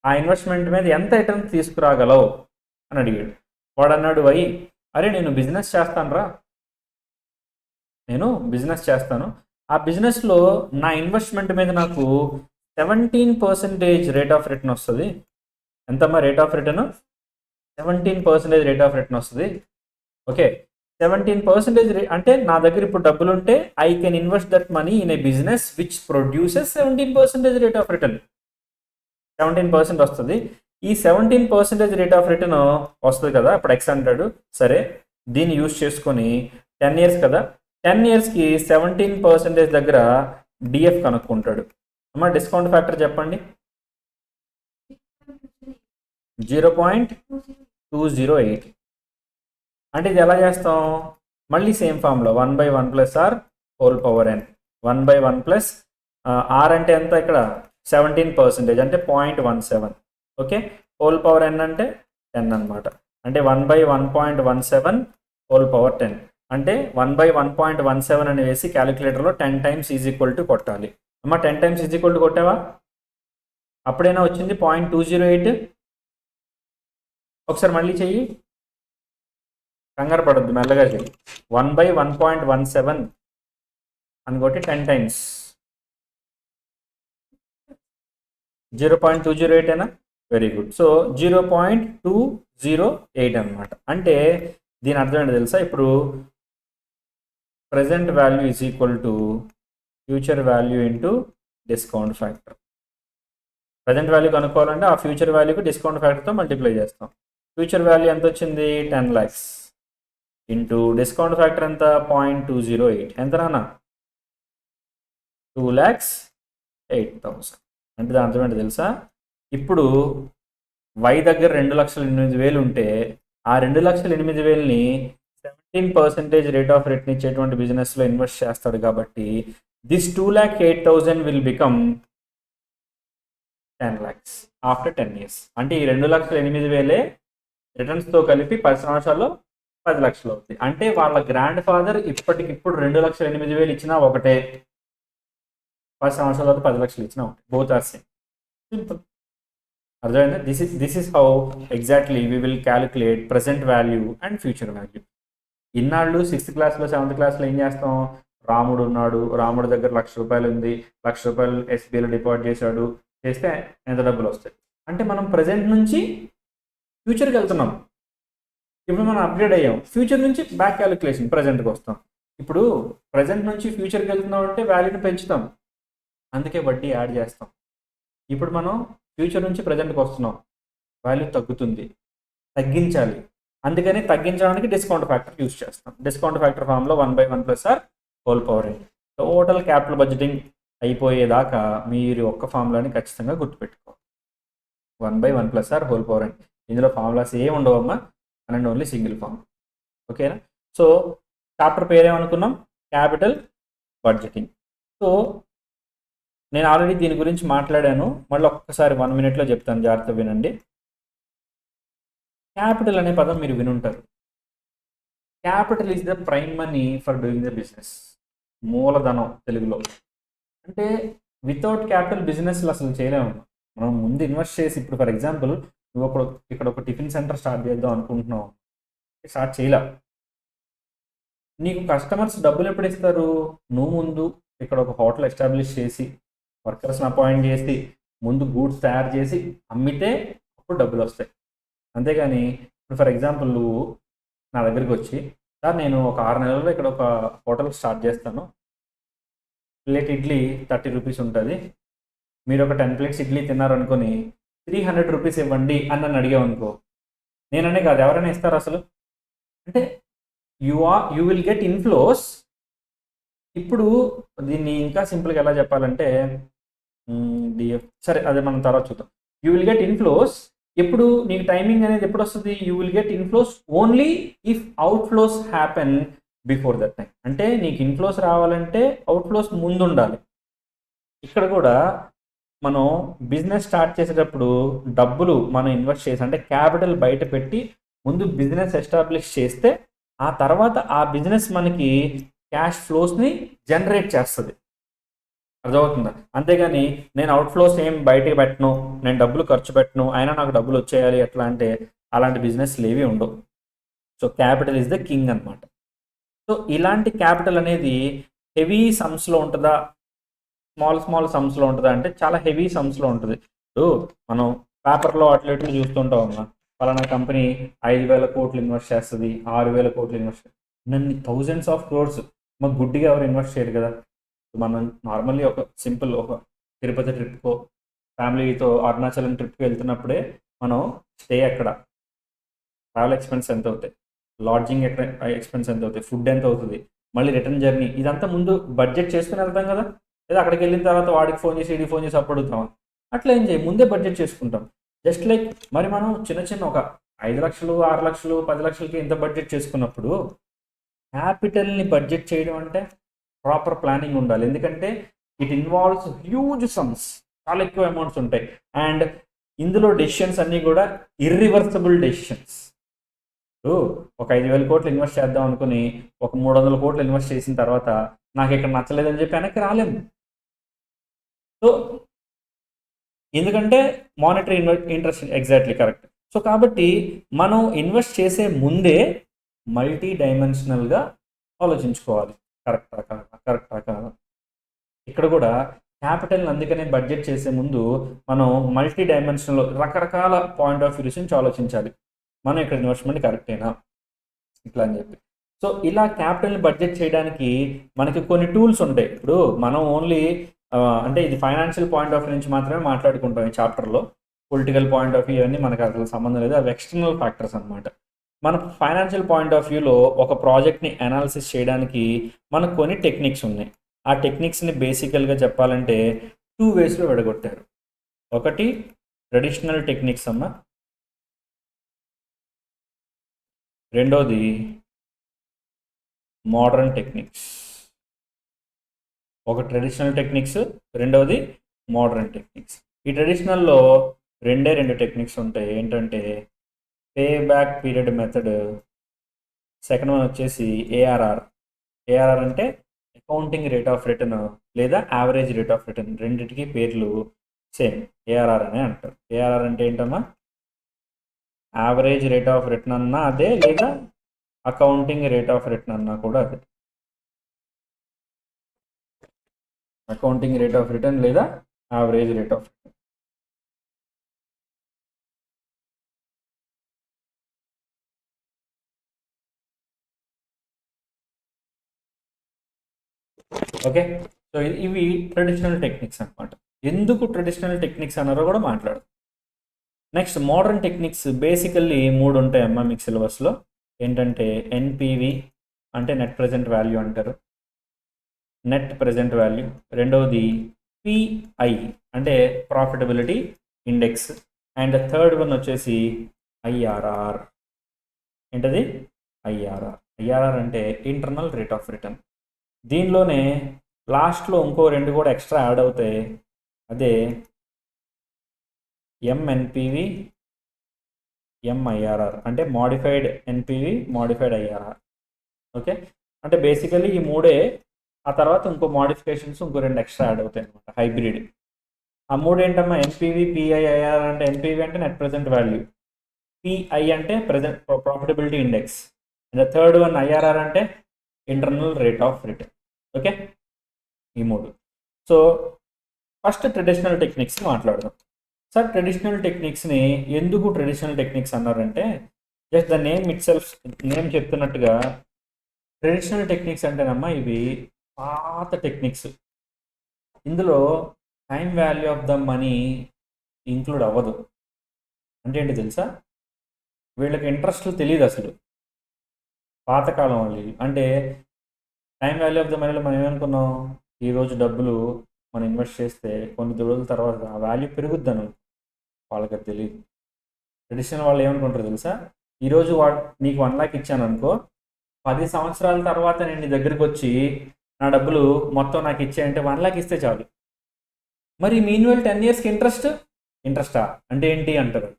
ఆ ఇన్వెస్ట్మెంట్ మీద ఎంత రిటర్న్ తీసుకురాగలవు అని అడిగాడు. వాడు అన్నాడు వై, అరే నేను బిజినెస్ చేస్తాను, ఆ బిజినెస్లో నా ఇన్వెస్ట్మెంట్ మీద నాకు 17% రేట్ ఆఫ్ రిటర్న్ వస్తుంది. ఎంతమ్మా rate of return? 17% rate of return వస్తుంది. ఓకే, 17% అంటే నా దగ్గర ఇప్పుడు డబ్బులు ఉంటే I can invest that money in a business which produces 17% rate of return. 17% వస్తుంది. ఈ 17% రేట్ ఆఫ్ రిటర్న్ వస్తుంది కదా. అప్పుడు ఎక్స్ అంటాడు, సరే దీన్ని యూజ్ చేసుకొని 10 years కదా, 10 yearsకి 17% దగ్గర డిఎఫ్ కనుక్కుంటాడు. అమ్మా డిస్కౌంట్ ఫ్యాక్టర్ చెప్పండి. 0.208. అంటే ఇది ఎలా చేస్తాం? మళ్ళీ సేమ్ ఫామ్లో 1/1 + r whole power n. 1/1 + r అంటే ఎంత? ఇక్కడ 17% అంటే 0.17. ఓకే, హోల్ పవర్ n అంటే 10 అనమాట. అంటే 1/1.17 హోల్ పవర్ 10 అంటే 1/1.17 అని వేసి క్యాలిక్యులేటర్లో 10 times = కొట్టాలి. అమ్మ 10 times = కొట్టావా? అప్పుడైనా వచ్చింది 0.208. ఒకసారి మళ్ళీ చెయ్యి, కంగారు పడద్దు, మెల్లగా చెయ్యి. 1/1.17 అని కొట్టి 10 times 0.208 అయినా వెరీ గుడ్. సో 0.208 అనమాట. అంటే దీని అర్థం ఏంటో తెలుసా? ఇప్పుడు present value is equal to future value into discount factor. Present value కనుక్కోవాలంటే ఆ ఫ్యూచర్ వాల్యూకి డిస్కౌంట్ ఫ్యాక్టర్తో మల్టిప్లై చేస్తాం. ఫ్యూచర్ వాల్యూ ఎంత వచ్చింది 10 lakhs ఇంటూ డిస్కౌంట్ ఫ్యాక్టర్ ఎంత 0.208 ఎంత నాన్న 2,08,000. అంటే దాని అర్థం ఏంటో తెలుసా? ఇప్పుడు వై దగ్గర 2,08,000 ఉంటే ఆ 2,08,000ని 17% రేట్ ఆఫ్ రిటర్న్ ఇచ్చేటువంటి బిజినెస్లో ఇన్వెస్ట్ చేస్తాడు కాబట్టి this 2,08,000 will become 10 lakhs after 10 years. అంటే ఈ 2,08,000 రిటర్న్స్తో కలిపి 10 సంవత్సరాల్లో 10 లక్షలు అవుతాయి. అంటే వాళ్ళ గ్రాండ్ ఫాదర్ ఇప్పటికిప్పుడు 2,08,000 ఇచ్చినా ఒకటే, 10 సంవత్సరాల తర్వాత 10 లక్షలు ఇచ్చినా ఒకటే. Both are same. సింపుల్. అర్థమైందా? This is how exactly we will calculate present value and future value. ఇన్నాళ్ళు 6th క్లాస్లో 7th క్లాస్లో ఏం చేస్తాం? రాముడు ఉన్నాడు, రాముడి దగ్గర ₹1,00,000 ఉంది, ₹1,00,000 ఎస్బీఐలో డిపాజిట్ చేశాడు, చేస్తే ఎంత డబ్బులు వస్తాయి అంటే మనం ప్రజెంట్ నుంచి ఫ్యూచర్కి వెళ్తున్నాం. ఇప్పుడు మనం అప్గ్రేడ్ అయ్యాం, ఫ్యూచర్ నుంచి బ్యాక్ క్యాలిక్యులేషన్ ప్రజెంట్కి వస్తాం. ఇప్పుడు ప్రజెంట్ నుంచి ఫ్యూచర్కి వెళ్తున్నాం అంటే వాల్యూని పెంచుతాం, అందుకే వడ్డీ యాడ్ చేస్తాం. ఇప్పుడు మనం ఫ్యూచర్ నుంచి ప్రజెంట్కి వస్తున్నాం, వాల్యూ తగ్గుతుంది, తగ్గించాలి. అందుకని తగ్గించడానికి డిస్కౌంట్ ఫ్యాక్టర్ యూజ్ చేస్తాం. డిస్కౌంట్ ఫ్యాక్టర్ ఫామ్లో 1/1+R⁴. టోటల్ క్యాపిటల్ బడ్జెటింగ్ అయిపోయేదాకా మీరు ఒక్క ఫార్ములాని ఖచ్చితంగా గుర్తుపెట్టుకోవాలి. 1/1+R⁴. ఇందులో ఫార్ములాస్ ఏమి ఉండవమ్మా, అండ్ ఓన్లీ సింగిల్ ఫార్మ్. ఓకేనా? సో చాప్టర్ పేరేమనుకున్నాం? Capital budgeting. సో నేను ఆల్రెడీ దీని గురించి మాట్లాడాను, మళ్ళీ ఒక్కసారి 1 minute చెప్తాను, జాగ్రత్త వినండి. క్యాపిటల్ అనే పదం మీరు వినుంటారు. Capital is the prime money for doing the business. మూలధనం తెలుగులో. అంటే వితౌట్ క్యాపిటల్ బిజినెస్లు అసలు చేయలేము. మనం ముందు ఇన్వెస్ట్ చేసి, ఇప్పుడు ఫర్ ఎగ్జాంపుల్ నువ్వు ఇక్కడ ఒక టిఫిన్ సెంటర్ స్టార్ట్ చేద్దాం అనుకుంటున్నావు, స్టార్ట్ చేయలే. నీకు కస్టమర్స్ డబ్బులు ఎప్పుడు ఇస్తారు? నువ్వు ముందు ఇక్కడ ఒక హోటల్ ఎస్టాబ్లిష్ చేసి, వర్కర్స్ని అపాయింట్ చేసి, ముందు గూడ్స్ తయారు చేసి అమ్మితే అప్పుడు డబ్బులు వస్తాయి. అంతేగాని ఇప్పుడు ఫర్ ఎగ్జాంపుల్ నువ్వు నా దగ్గరికి వచ్చి, సార్ నేను ఒక 6 నెలల్లో ఇక్కడ ఒక హోటల్ స్టార్ట్ చేస్తాను, ప్లేట్ ఇడ్లీ ₹30 ఉంటుంది, మీరు ఒక 10 plates ఇడ్లీ తిన్నారనుకొని ₹300 ఇవ్వండి అని నన్ను అడిగామనుకో, నేననే కాదు ఎవరైనా ఇస్తారు అసలు? అంటే యూ విల్ గెట్ ఇన్ఫ్లోస్. ఇప్పుడు దీన్ని ఇంకా సింపుల్గా ఎలా చెప్పాలంటే, సరే అదే మనం తర్వాత చూద్దాం. You will get inflows. ఎప్పుడు నీకు టైమింగ్ అనేది ఎప్పుడు వస్తుంది? You will get inflows only if outflows happen before that time. అంటే నీకు ఇన్ఫ్లోస్ రావాలంటే అవుట్ఫ్లోస్ ముందు ఉండాలి. ఇక్కడ కూడా మనం బిజినెస్ స్టార్ట్ చేసేటప్పుడు డబ్బులు మనం ఇన్వెస్ట్ చేసి, అంటే క్యాపిటల్ బయట పెట్టి ముందు బిజినెస్ ఎస్టాబ్లిష్ చేస్తే ఆ తర్వాత ఆ బిజినెస్ మనకి క్యాష్ ఫ్లోస్ని జనరేట్ చేస్తుంది. అర్థమవుతుందా? అంతేగాని నేను అవుట్ఫ్లోస్ ఏం బయటకు పెట్టను, నేను డబ్బులు ఖర్చు పెట్టను, అయినా నాకు డబ్బులు వచ్చేయాలి ఎట్లా అంటే అలాంటి బిజినెస్లు ఏవి ఉండవు. So capital is the king అనమాట. సో ఇలాంటి క్యాపిటల్ అనేది హెవీ సమ్స్లో ఉంటుందా, స్మాల్ సమ్స్లో ఉంటుందా అంటే చాలా హెవీ సమ్స్లో ఉంటుంది. ఇప్పుడు మనం పేపర్లో అట్లా చూస్తుంటాం అమ్మా, పలానా కంపెనీ 5,000 కోట్లు ఇన్వెస్ట్ చేస్తుంది, 6,000 కోట్లు ఇన్వెస్ట్ చేస్తుంది. నన్ను థౌజండ్స్ ఆఫ్ క్రోర్స్ మాకు గుడ్డిగా ఎవరు ఇన్వెస్ట్ చేయరు కదా. మనం నార్మల్లీ ఒక సింపుల్ ఒక తిరుపతి ట్రిప్కో, ఫ్యామిలీతో అరుణాచలం ట్రిప్కి వెళ్తున్నప్పుడే మనం స్టే ఎక్కడ, ట్రావెల్ ఎక్స్పెన్స్ ఎంత అవుతాయి, లాడ్జింగ్ ఎక్స్పెన్స్ ఎంత అవుతాయి, ఫుడ్ ఎంత అవుతుంది, మళ్ళీ రిటర్న్ జర్నీ, ఇదంతా ముందు బడ్జెట్ చేసుకుని వెళ్తాం కదా. లేదా అక్కడికి వెళ్ళిన తర్వాత వాడికి ఫోన్ చేసి వీడికి ఫోన్ చేసి అప్పుడుతాం. అట్లా ఏం చేయి, ముందే బడ్జెట్ చేసుకుంటాం. జస్ట్ లైక్ మరి మనం చిన్న ఒక 5 లక్షలు 6 లక్షలు 10 లక్షలకి ఇంత బడ్జెట్ చేసుకున్నప్పుడు క్యాపిటల్ని బడ్జెట్ చేయడం అంటే ప్రాపర్ ప్లానింగ్ ఉండాలి. ఎందుకంటే ఇట్ ఇన్వాల్వ్స్ హ్యూజ్ సమ్స్, చాలా ఎక్కువ అమౌంట్స్ ఉంటాయి. అండ్ ఇందులో డెసిషన్స్ అన్నీ కూడా ఇర్రివర్సబుల్ డెసిషన్స్. ఒక 5,000 కోట్లు ఇన్వెస్ట్ చేద్దాం అనుకుని ఒక 300 కోట్లు ఇన్వెస్ట్ చేసిన తర్వాత నాకు ఇక్కడ నచ్చలేదని చెప్పి వెనక్కి రాలేము. సో ఎందుకంటే monetary interest exactly correct. So కాబట్టి మనం ఇన్వెస్ట్ చేసే ముందే మల్టీ డైమెన్షనల్గా ఆలోచించుకోవాలి, కరెక్టా కాదా. ఇక్కడ కూడా క్యాపిటల్ అందుకనే బడ్జెట్ చేసే ముందు మనం మల్టీ డైమెన్షన్లో రకరకాల పాయింట్ ఆఫ్ వ్యూస్ నుంచి ఆలోచించాలి. మనం ఇక్కడ ఇన్వెస్ట్మెంట్ కరెక్టేనా ఇట్లా అని చెప్పి. సో ఇలా క్యాపిటల్ని బడ్జెట్ చేయడానికి మనకి కొన్ని టూల్స్ ఉంటాయి. ఇప్పుడు మనం ఓన్లీ అంటే ఇది ఫైనాన్షియల్ పాయింట్ ఆఫ్ వ్యూ నుంచి మాత్రమే మాట్లాడుకుంటాం ఈ చాప్టర్లో. పొలిటికల్ పాయింట్ ఆఫ్ వ్యూ ఇవన్నీ మనకు అసలు సంబంధం లేదు, అవి ఎక్స్టర్నల్ ఫ్యాక్టర్స్ అనమాట. మన ఫైనాన్షియల్ పాయింట్ ఆఫ్ వ్యూలో ఒక ప్రాజెక్ట్ని అనాలిసిస్ చేయడానికి మనకు కొన్ని టెక్నిక్స్ ఉన్నాయి. ఆ టెక్నిక్స్ని బేసికల్గా చెప్పాలంటే 2 వేస్లో విడగొట్టారు. ఒకటి ట్రెడిషనల్ టెక్నిక్స్ అమ్మ, రెండోది మోడర్న్ టెక్నిక్స్. ఒక ట్రెడిషనల్ టెక్నిక్స్, రెండవది మోడర్న్ టెక్నిక్స్. ఈ ట్రెడిషనల్లో రెండు టెక్నిక్స్ ఉంటాయి. ఏంటంటే pay back period method, second one వచ్చేసి ఏఆర్ఆర్. ఏఆర్ఆర్ అంటే అకౌంటింగ్ రేట్ ఆఫ్ రిటర్న్ లేదా యావరేజ్ రేట్ ఆఫ్ రిటర్న్, రెండింటికి పేర్లు సేమ్ ఏఆర్ఆర్ అనే అంటారు. ఏఆర్ఆర్ అంటే ఏంటమ్మా, యావరేజ్ రేట్ ఆఫ్ రిటర్న్ అన్నా అదే, లేదా అకౌంటింగ్ రేట్ ఆఫ్ రిటర్న్ అన్నా కూడా అదే. అకౌంటింగ్ రేట్ ఆఫ్ రిటర్న్ లేదా average rate of return. Okay, so ఇవి ట్రెడిషనల్ టెక్నిక్స్ అనమాట. ఎందుకు ట్రెడిషనల్ టెక్నిక్స్ అన్నారో కూడా మాట్లాడు. నెక్స్ట్ మోడర్న్ టెక్నిక్స్ బేసికల్లీ 3 ఉంటాయమ్మా మీకు సిలబస్లో. ఏంటంటే ఎన్పివి అంటే నెట్ ప్రెజెంట్ వాల్యూ అంటారు, నెట్ ప్రెజెంట్ వాల్యూ. రెండవది పిఐ అంటే profitability index. And third one వచ్చేసి ఐఆర్ఆర్. ఏంటది? ఐఆర్ఆర్. ఐఆర్ఆర్ అంటే ఇంటర్నల్ రేట్ ఆఫ్ రిటర్న్. దీనిలోనే లాస్ట్లో ఇంకో 2 కూడా ఎక్స్ట్రా యాడ్ అవుతాయి, అదే ఎంఎన్పివి, ఎంఐఆర్ఆర్. అంటే modified NPV, modified IRR. Okay, అంటే బేసికలీ ఈ 3 ఆ తర్వాత ఇంకో మోడిఫికేషన్స్ ఇంకో 2 ఎక్స్ట్రా యాడ్ అవుతాయి అనమాట, హైబ్రిడ్. ఆ 3 ఏంటమ్మా, ఎన్పివి, పిఐ, ఐఆర్ఆర్. అంటే ఎన్పివి అంటే నెట్ ప్రెజెంట్ వాల్యూ, పిఐ అంటే present profitability index, and third one IRR అంటే internal rate of return. Okay, ఈ 3. సో ఫస్ట్ ట్రెడిషనల్ టెక్నిక్స్ మాట్లాడదాం. సార్ ట్రెడిషనల్ టెక్నిక్స్ని ఎందుకు ట్రెడిషనల్ టెక్నిక్స్ అన్నారంటే, just the name itself, name చెప్తున్నట్టుగా traditional techniques అంటేనమ్మా ఇవి పాత టెక్నిక్స్. ఇందులో time value of the money include అవ్వదు. అంటే ఏంటి తెలుసా, వీళ్ళకి ఇంట్రెస్ట్లు తెలియదు అసలు. పాతకాలం వాళ్ళు అంటే టైం వాల్యూ ఆఫ్ ద మనీలో మనం ఏమనుకున్నాం, ఈరోజు డబ్బులు మనం ఇన్వెస్ట్ చేస్తే కొన్ని రోజుల తర్వాత ఆ వాల్యూ పెరుగుద్దని వాళ్ళకి అది తెలియదు. ట్రెడిషనల్ వాళ్ళు ఏమనుకుంటారు తెలుసా, ఈరోజు నీకు 1 lakh ఇచ్చాను అనుకో, 10 సంవత్సరాల తర్వాత నేను నీ దగ్గరికి వచ్చి నా డబ్బులు మొత్తం నాకు ఇచ్చాయంటే 1 lakh ఇస్తే చాలు. మరి మీన్వెల్ 10 yearsకి ఇంట్రెస్టా అంటే ఏంటి అంటారు.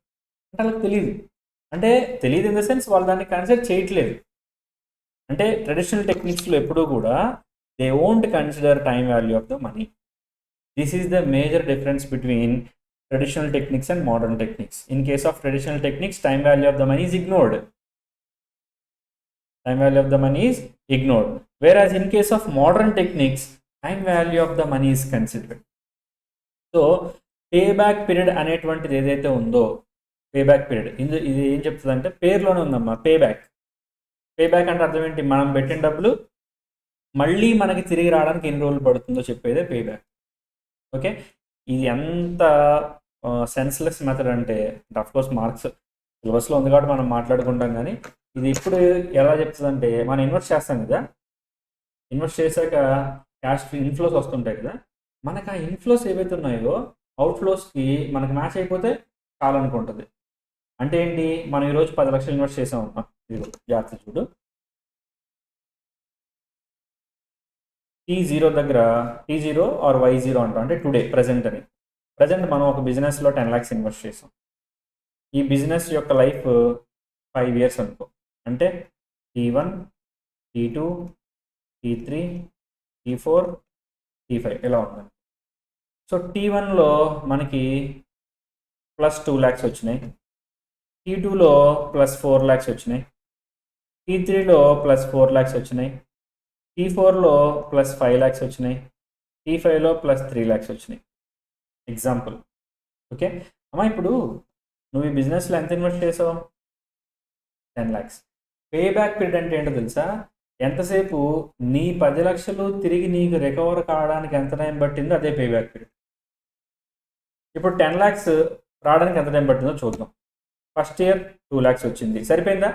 అంటే వాళ్ళకి తెలియదు. అంటే తెలియదు ఇన్ ద సెన్స్ వాళ్ళు దాన్ని కన్సిడర్ చేయట్లేదు. అంటే ట్రెడిషనల్ టెక్నిక్స్లో ఎప్పుడూ కూడా they won't consider time value of the money. This is the major difference between traditional techniques and modern techniques. In case of traditional techniques, time value of the money is ignored. Time value of the money is ignored. Whereas in case of modern techniques, time value of the money is considered. So, payback period అనేటువంటిది ఏదైతే ఉందో, payback period ఇది ఏం చెప్తుంది అంటే పేరులోనే ఉందమ్మా, payback. Payback అంటే అర్థం ఏంటి, మనం పెట్టిన డబ్బులు మళ్ళీ మనకి తిరిగి రావడానికి ఎన్ని రోజులు పడుతుందో చెప్పేదే పేబ్యాక్. ఓకే, ఇది ఎంత సెన్స్లెస్ మెథడ్ అంటే అఫ్కోర్స్ మార్క్స్ సిలబస్లో ఉంది కాబట్టి మనం మాట్లాడుకుంటాం, కానీ ఇది ఇప్పుడు ఎలా చెప్తుంది అంటే, మనం ఇన్వెస్ట్ చేస్తాం కదా, ఇన్వెస్ట్ చేశాక క్యాష్ ఇన్ఫ్లోస్ వస్తుంటాయి కదా, మనకు ఆ ఇన్ఫ్లోస్ ఏవైతే ఉన్నాయో అవుట్ఫ్లోస్కి మనకు మ్యాచ్ అయిపోతే కావాలనుకుంటుంది. అంటే ఏంటి, మనం ఈరోజు 10 లక్షలు ఇన్వెస్ట్ చేసాం, ఇది జాగ్రత్త చూడు, T0 దగ్గర T0 ఆర్ Y0 అంటాం, అంటే టుడే ప్రజెంట్ అని. ప్రజెంట్ మనం ఒక బిజినెస్లో 10 lakhs ఇన్వెస్ట్ చేసాం. ఈ బిజినెస్ యొక్క లైఫ్ 5 years అనుకో, అంటే T1, T2, T3, T4, T5 ఇలా ఉంటుంది. సో T1లో మనకి +2 lakhs వచ్చినాయి, T2లో +4 lakhs వచ్చినాయి, T3లో +4 lakhs వచ్చినాయి, T4లో +5 lakhs వచ్చినాయి, T5లో +3 lakhs వచ్చినాయి. ఎగ్జాంపుల్. ఓకే అమ్మా, ఇప్పుడు నువ్వు ఈ బిజినెస్లో ఎంత ఇన్వెస్ట్ చేసావు, 10 lakhs. పే బ్యాక్ పీరియడ్ అంటే ఏంటో తెలుసా? ఎంతసేపు నీ 10 లక్షలు తిరిగి నీకు రికవర్ కావడానికి ఎంత టైం పట్టిందో అదే పే బ్యాక్ పీరియడ్. ఇప్పుడు 10 lakhs రావడానికి ఎంత టైం పట్టిందో చూద్దాం. ఫస్ట్ ఇయర్ 2 lakhs వచ్చింది, సరిపోయిందా?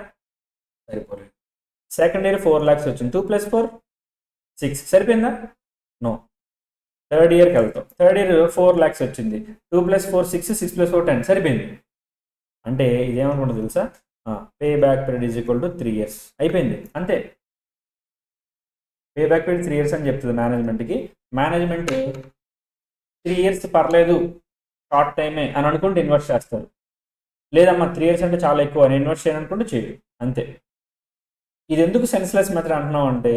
సరిపోలేదు. సెకండ్ ఇయర్ 4 lakhs వచ్చింది, 2 + 4 6, సరిపోయిందా? నో. థర్డ్ ఇయర్కి వెళ్తాం, థర్డ్ ఇయర్ 4 lakhs వచ్చింది, 2 + 4 6, 6 + 4 10, సరిపోయింది. అంటే ఇదేమనుకుంటుంది తెలుసా? Pay back period is equal to 3 years, అయిపోయింది అంతే. పే బ్యాక్ పీరియడ్ 3 years అని చెప్తుంది మేనేజ్మెంట్కి. మేనేజ్మెంట్ 3 years పర్లేదు, షార్ట్ టైమే అని అనుకుంటే ఇన్వెస్ట్ చేస్తారు. లేదమ్మా 3 years అంటే చాలా ఎక్కువ, నేను ఇన్వెస్ట్ చేయాలనుకుంటే చేయదు, అంతే. ఇది ఎందుకు సెన్స్లెస్ మెథడ్ అంటున్నాం అంటే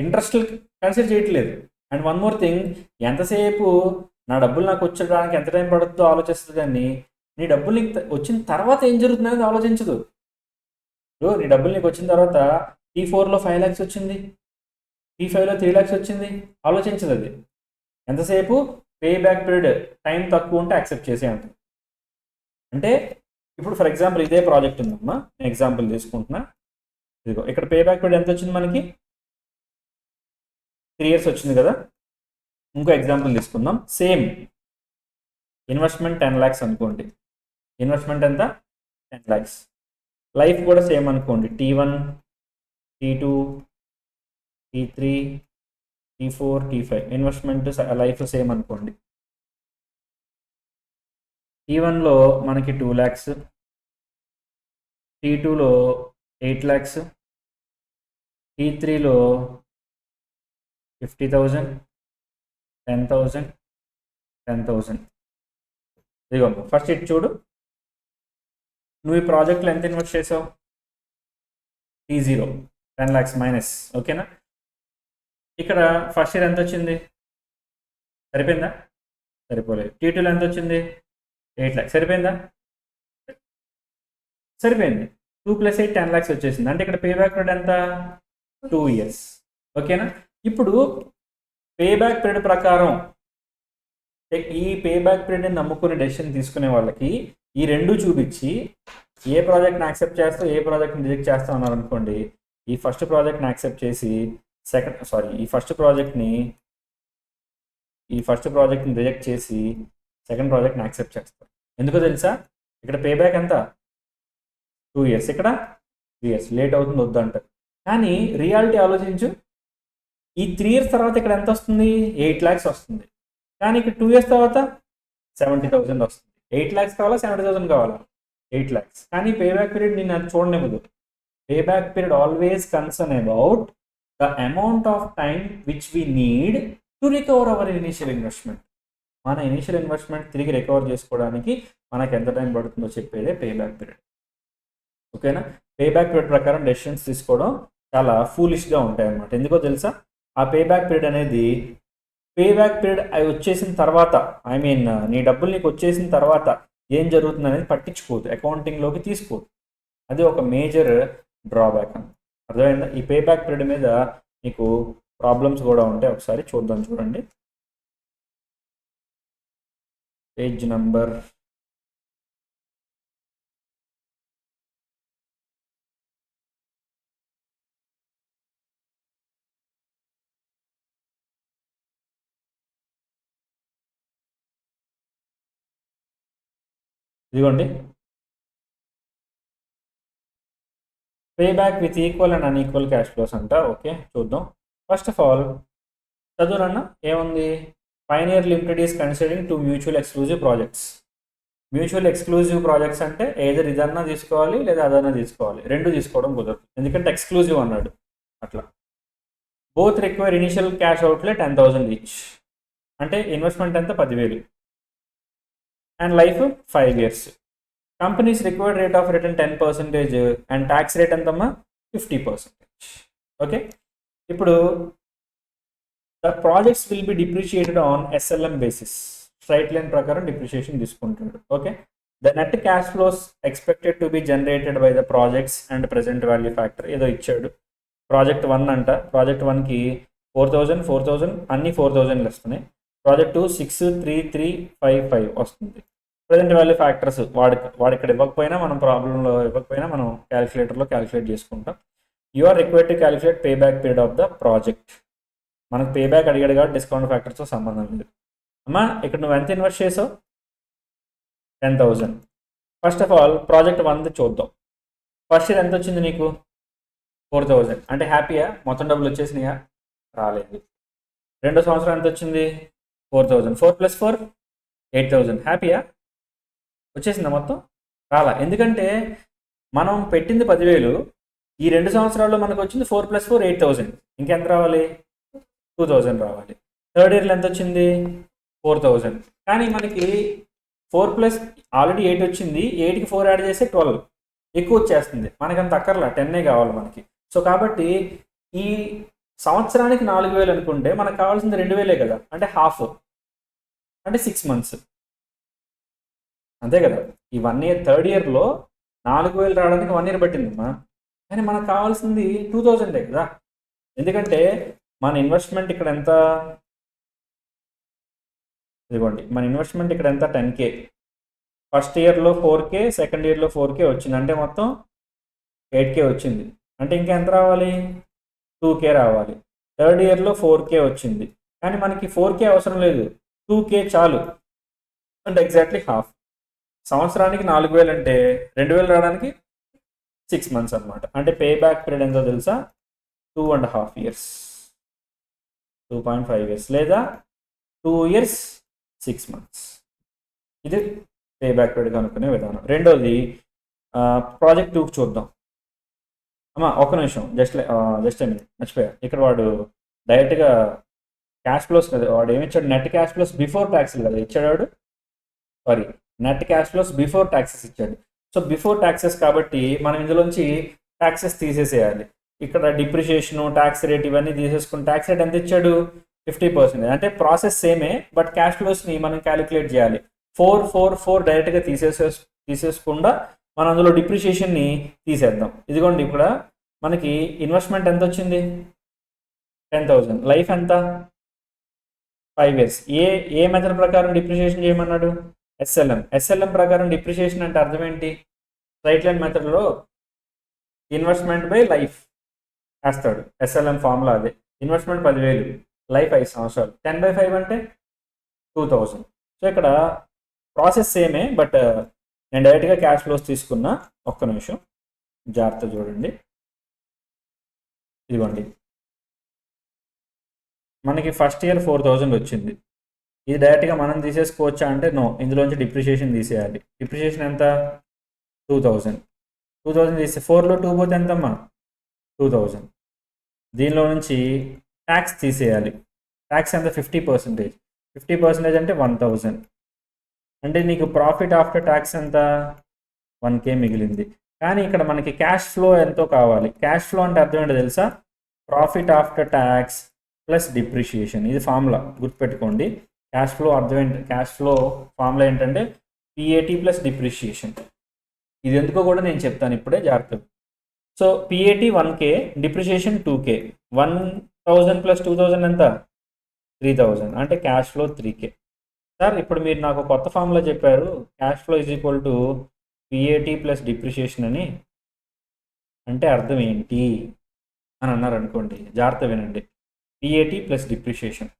ఇంట్రెస్ట్ కన్సిడర్ చేయట్లేదు. అండ్ వన్ మోర్ థింగ్, ఎంతసేపు నా డబ్బులు నాకు వచ్చడానికి ఎంత టైం పడుతుందో ఆలోచిస్తుంది, కానీ నీ డబ్బులు నీకు వచ్చిన తర్వాత ఏం జరుగుతుంది అనేది ఆలోచించదు. నీ డబ్బులు నీకు వచ్చిన తర్వాత T4లో 5 lakhs వచ్చింది, T5లో 3 lakhs వచ్చింది, ఆలోచించదు అది. ఎంతసేపు పే బ్యాక్ పీరియడ్ టైం తక్కువ ఉంటే యాక్సెప్ట్ చేసే ఉంటుంది. అంటే ఇప్పుడు ఫర్ ఎగ్జాంపుల్ ఇదే ప్రాజెక్ట్ ఉందమ్మా, నేను ఎగ్జాంపుల్ తీసుకుంటున్నా. ఇదిగో ఇక్కడ పే బ్యాక్ పీరియడ్ ఎంత వచ్చింది మనకి? 3 years వచ్చింది కదా. ఇంకో ఎగ్జాంపుల్ తీసుకుందాం. సేమ్ ఇన్వెస్ట్మెంట్ 10 lakhs అనుకోండి. ఇన్వెస్ట్మెంట్ ఎంత? 10 lakhs. లైఫ్ కూడా సేమ్ అనుకోండి, T1, T2, T3, T4, T5. Investment life same అనుకోండి. T1లో మనకి 2 lakhs, T2లో 8 lakhs, T3లో 50,000, 10,000, 10,000. ఇదిగో ఫస్ట్ ఇటు చూడు, నువ్వు ఈ ప్రాజెక్ట్లో ఎంత ఇన్వెస్ట్ చేసావు? T0 10 lakhs మైనస్, ఓకేనా? ఇక్కడ ఫస్ట్ ఇయర్ ఎంత వచ్చింది? సరిపోయిందా? సరిపోలేదు. T2లో ఎంత వచ్చింది? 8 lakhs, సరిపోయిందా? సరిపోయింది. 2 + 8 10 lakhs వచ్చేసింది. అంటే ఇక్కడ పే బ్యాక్ పీరియడ్ ఎంత? 2 years, ఓకేనా? ఇప్పుడు పే బ్యాక్ పీరియడ్ ప్రకారం ఈ పే బ్యాక్ పీరియడ్ని నమ్ముకుని డెసిషన్ తీసుకునే వాళ్ళకి ఈ రెండు చూపించి ఏ ప్రాజెక్ట్ని యాక్సెప్ట్ చేస్తావు, ఏ ప్రాజెక్ట్ని రిజెక్ట్ చేస్తావు అన్నారు అనుకోండి. ఈ ఫస్ట్ ప్రాజెక్ట్ని యాక్సెప్ట్ చేసి ఈ ఫస్ట్ ప్రాజెక్ట్ని రిజెక్ట్ చేసి సెకండ్ ప్రాజెక్ట్ని యాక్సెప్ట్ చేస్తారు. ఎందుకో తెలుసా? ఇక్కడ పే బ్యాక్ ఎంత? 2 years, ఇక్కడ 3 years. లేట్ అవుతుంది వద్దంటారు. కానీ రియాలిటీ ఆలోచించు, ఈ 3 years తర్వాత ఇక్కడ ఎంత వస్తుంది? 8 lakhs వస్తుంది. కానీ ఇక్కడ 2 years తర్వాత 70,000 వస్తుంది. 8 lakhs కావాలా, 70,000 కావాలా? 8 lakhs. కానీ పే బ్యాక్ పీరియడ్ నేను అది చూడనివ్వదు. Pay back period always concern about the amount of time which we need to recover our initial investment. మన ఇనిషియల్ ఇన్వెస్ట్మెంట్ తిరిగి రికవర్ చేసుకోవడానికి మనకు ఎంత టైం పడుతుందో చెప్పేదే పే బ్యాక్ పీరియడ్, ఓకేనా? పే బ్యాక్ పీరియడ్ ప్రకారం డెసిషన్స్ తీసుకోవడం చాలా ఫూలిష్గా ఉంటాయి అన్నమాట. ఎందుకో తెలుసా? ఆ పే బ్యాక్ పీరియడ్ అనేది పే బ్యాక్ పీరియడ్ అవి వచ్చేసిన తర్వాత, నీ డబ్బులు నీకు వచ్చేసిన తర్వాత ఏం జరుగుతుంది అనేది పట్టించుకోదు, అకౌంటింగ్లోకి తీసుకోదు. అది ఒక మేజర్ డ్రాబ్యాక్ అని అర్థమైందా? ఈ పే బ్యాక్ పీరియడ్ మీద మీకు ప్రాబ్లమ్స్ కూడా ఉంటాయి, ఒకసారి చూద్దాం. చూడండి పేజ్ నంబర్ 'ఇదిగోండి pay back with equal and unequal cash flows' అంట. ఓకే, చూద్దాం. ఫస్ట్ ఆఫ్ ఆల్ చదువునన్నా ఏముంది? Pioneer limited is considering 2 mutual exclusive projects. Mutual exclusive projects అంటే ఏదర్ ఇదన్నా తీసుకోవాలి లేదా అదన్నా తీసుకోవాలి, రెండు తీసుకోవడం కుదరదు, ఎందుకంటే ఎక్స్క్లూజివ్ అన్నాడు అట్లా. Both require initial cash అవుట్లే 10,000 each, అంటే ఇన్వెస్ట్మెంట్ ఎంత? 10,000, and life 5 years. Companies required rate of return 10% and tax rate ఎంతమ్మా? 50%. ఓకే, ఇప్పుడు the projects will be depreciated on SLM basis, straight line ప్రకారం డిప్రిషియేషన్ తీసుకుంటాడు. Okay, the net cash flows expected to be generated by the projects and present value factor ఏదో ఇచ్చాడు. Project 1 అంట, project 1కి 4,000 అన్ని 4,000 వస్తున్నాయి. ప్రాజెక్ట్ 2 6,3,3,5,5 వస్తుంది. ప్రజెంట్ వాల్యూ ఫ్యాక్టర్స్ వాడు ఇక్కడ ఇవ్వకపోయినా మనం ప్రాబ్లంలో ఇవ్వకపోయినా మనం క్యాలిక్యులేటర్లో క్యాలిక్యులేట్ చేసుకుంటాం. You are required to calculate pay back period of the project. మనకు పే బ్యాక్ అడిగాడు కాబట్టి డిస్కౌంట్ ఫ్యాక్టర్స్తో సంబంధం లేదు. అమ్మా ఇక్కడ నువ్వు ఎంత ఇన్వెస్ట్ చేసావు? 10,000. ఫస్ట్ ఆఫ్ ఆల్ ప్రాజెక్ట్ 1 చూద్దాం. ఫస్ట్ ఇయర్ ఎంత వచ్చింది నీకు? 4,000. అంటే హ్యాపీయా? మొత్తం డబ్బులు వచ్చేసినాయా? రాలేదు. రెండో సంవత్సరం ఎంత వచ్చింది? 4,000. 4 + 4 8,000. హ్యాపీయా? వచ్చేసిందా మొత్తం? రాలా. ఎందుకంటే మనం పెట్టింది 10,000, ఈ 2 సంవత్సరాల్లో మనకు వచ్చింది 4 + 4 8,000. ఇంకెంత రావాలి? 2,000 రావాలి. థర్డ్ ఇయర్లో ఎంత వచ్చింది? 4,000. కానీ మనకి 4 ఆల్రెడీ 8 వచ్చింది, 8కి 4 యాడ్ చేస్తే 12 ఎక్కువ వచ్చేస్తుంది. మనకి అంత అక్కర్లా, 10 కావాలి మనకి. సో కాబట్టి ఈ సంవత్సరానికి 4,000 అనుకుంటే మనకు కావాల్సింది 2,000 కదా, అంటే హాఫ్, అంటే 6 months అంతే కదా. ఈ 1 year థర్డ్ ఇయర్లో 4,000 రావడానికి 1 year పట్టిందమ్మా. కానీ మనకు కావాల్సింది 2,000 కదా. ఎందుకంటే మన ఇన్వెస్ట్మెంట్ ఇక్కడ ఎంత? ఇదిగోండి, మన ఇన్వెస్ట్మెంట్ ఇక్కడ ఎంత? 10K. ఫస్ట్ ఇయర్లో 4K, సెకండ్ ఇయర్లో 4K వచ్చింది, అంటే మొత్తం 8K వచ్చింది. అంటే ఇంకా ఎంత రావాలి? 2K రావాలి. థర్డ్ ఇయర్లో 4K వచ్చింది, కానీ మనకి 4K అవసరం లేదు, 2K చాలు, అంటే ఎగ్జాక్ట్లీ హాఫ్. సంవత్సరానికి 4,000 అంటే 2,000 రావడానికి 6 months అనమాట. అంటే పే బ్యాక్ పీరియడ్ ఎంతో తెలుసా? 2.5 years, 2.5 years, లేదా 2 years 6 months. ఇది పే బ్యాక్ పీరియడ్ కనుక్కునే విధానం. రెండోది ప్రాజెక్ట్ 2 చూద్దాం. అమ్మా ఒక నిమిషం, జస్ట్ మినిట్, మర్చిపోయా. ఇక్కడ వాడు డైరెక్ట్గా క్యాష్ ఫ్లోస్ కదా, వాడు ఏమి ఇచ్చాడు? Net cash flows before tax కదా ఇచ్చాడు వాడు. Sorry, net cash flows before taxes ఇచ్చాడు. సో బిఫోర్ ట్యాక్సెస్ కాబట్టి మనం ఇందులోంచి ట్యాక్సెస్ తీసేసేయాలి. ఇక్కడ డిప్రిషియేషన్, ట్యాక్స్ రేట్ ఇవన్నీ తీసేసుకుని ట్యాక్స్ రేట్ ఎంత ఇచ్చాడు? 50%. అంటే ప్రాసెస్ సేమే, బట్ క్యాష్ ఫ్లోస్ని మనం క్యాలిక్యులేట్ చేయాలి. 4 డైరెక్ట్గా తీసేసుకుండా మనం అందులో డిప్రిషియేషన్ని తీసేద్దాం. ఇదిగోండి, ఇక్కడ మనకి ఇన్వెస్ట్మెంట్ ఎంత వచ్చింది? 10,000. లైఫ్ ఎంత? 5 years. ఏ మెథడ్ ప్రకారం డిప్రిషియేషన్ చేయమన్నాడు? ఎస్ఎల్ఎం ప్రకారం డిప్రిషియేషన్ అంటే అర్థం ఏంటి? రైట్ లైన్ మెథడ్లో ఇన్వెస్ట్మెంట్ బై లైఫ్ వేస్తాడు. ఎస్ఎల్ఎం ఫార్ములా అదే. ఇన్వెస్ట్మెంట్ 10,000, లైఫ్ 5 సంవత్సరాలు, 10/5 అంటే 2,000. సో ఇక్కడ ప్రాసెస్ సేమే, బట్ నేను డైరెక్ట్గా క్యాష్ ఫ్లోస్ తీసుకున్నా. ఒక్క నిమిషం జాగ్రత్త చూడండి. ఇదిగోండి, మనకి ఫస్ట్ ఇయర్ 4,000 వచ్చింది. ఇది డైరెక్ట్గా మనం తీసేసుకోవచ్చా అంటే నో, ఇందులోంచి డిప్రిషియేషన్ తీసేయాలి. డిప్రిషియేషన్ ఎంత? 2,000 తీస్తే 4లో 2 పోతే ఎంతమ్మా? 2,000. దీనిలో నుంచి ట్యాక్స్ తీసేయాలి. ట్యాక్స్ ఎంత? 50%. 50% అంటే 1,000. అంటే నీకు ప్రాఫిట్ ఆఫ్టర్ ట్యాక్స్ ఎంత? 1K మిగిలింది. కానీ ఇక్కడ మనకి క్యాష్ ఫ్లో ఎంతో కావాలి. క్యాష్ ఫ్లో అంటే అర్థం ఏంటో తెలుసా? Profit after tax plus depreciation. ఇది ఫార్ములా, గుర్తుపెట్టుకోండి. క్యాష్ ఫ్లో అర్థం ఏంటి? క్యాష్ ఫ్లో ఫార్ములా ఏంటంటే PAT ప్లస్ డిప్రిషియేషన్. ఇది ఎందుకో కూడా నేను చెప్తాను ఇప్పుడే, జాగ్రత్త. So PAT 1K, depreciation 2K. 1,000 + 2,000 ఎంత? 3,000. అంటే క్యాష్ ఫ్లో 3K. సార్ ఇప్పుడు మీరు నాకు కొత్త ఫార్ములా చెప్పారు, cash flow = PAT plus depreciation అని. అంటే అర్థం ఏంటి అని అన్నారు అనుకోండి, జాగ్రత్త వినండి. PAT ప్లస్ డిప్రిషియేషన్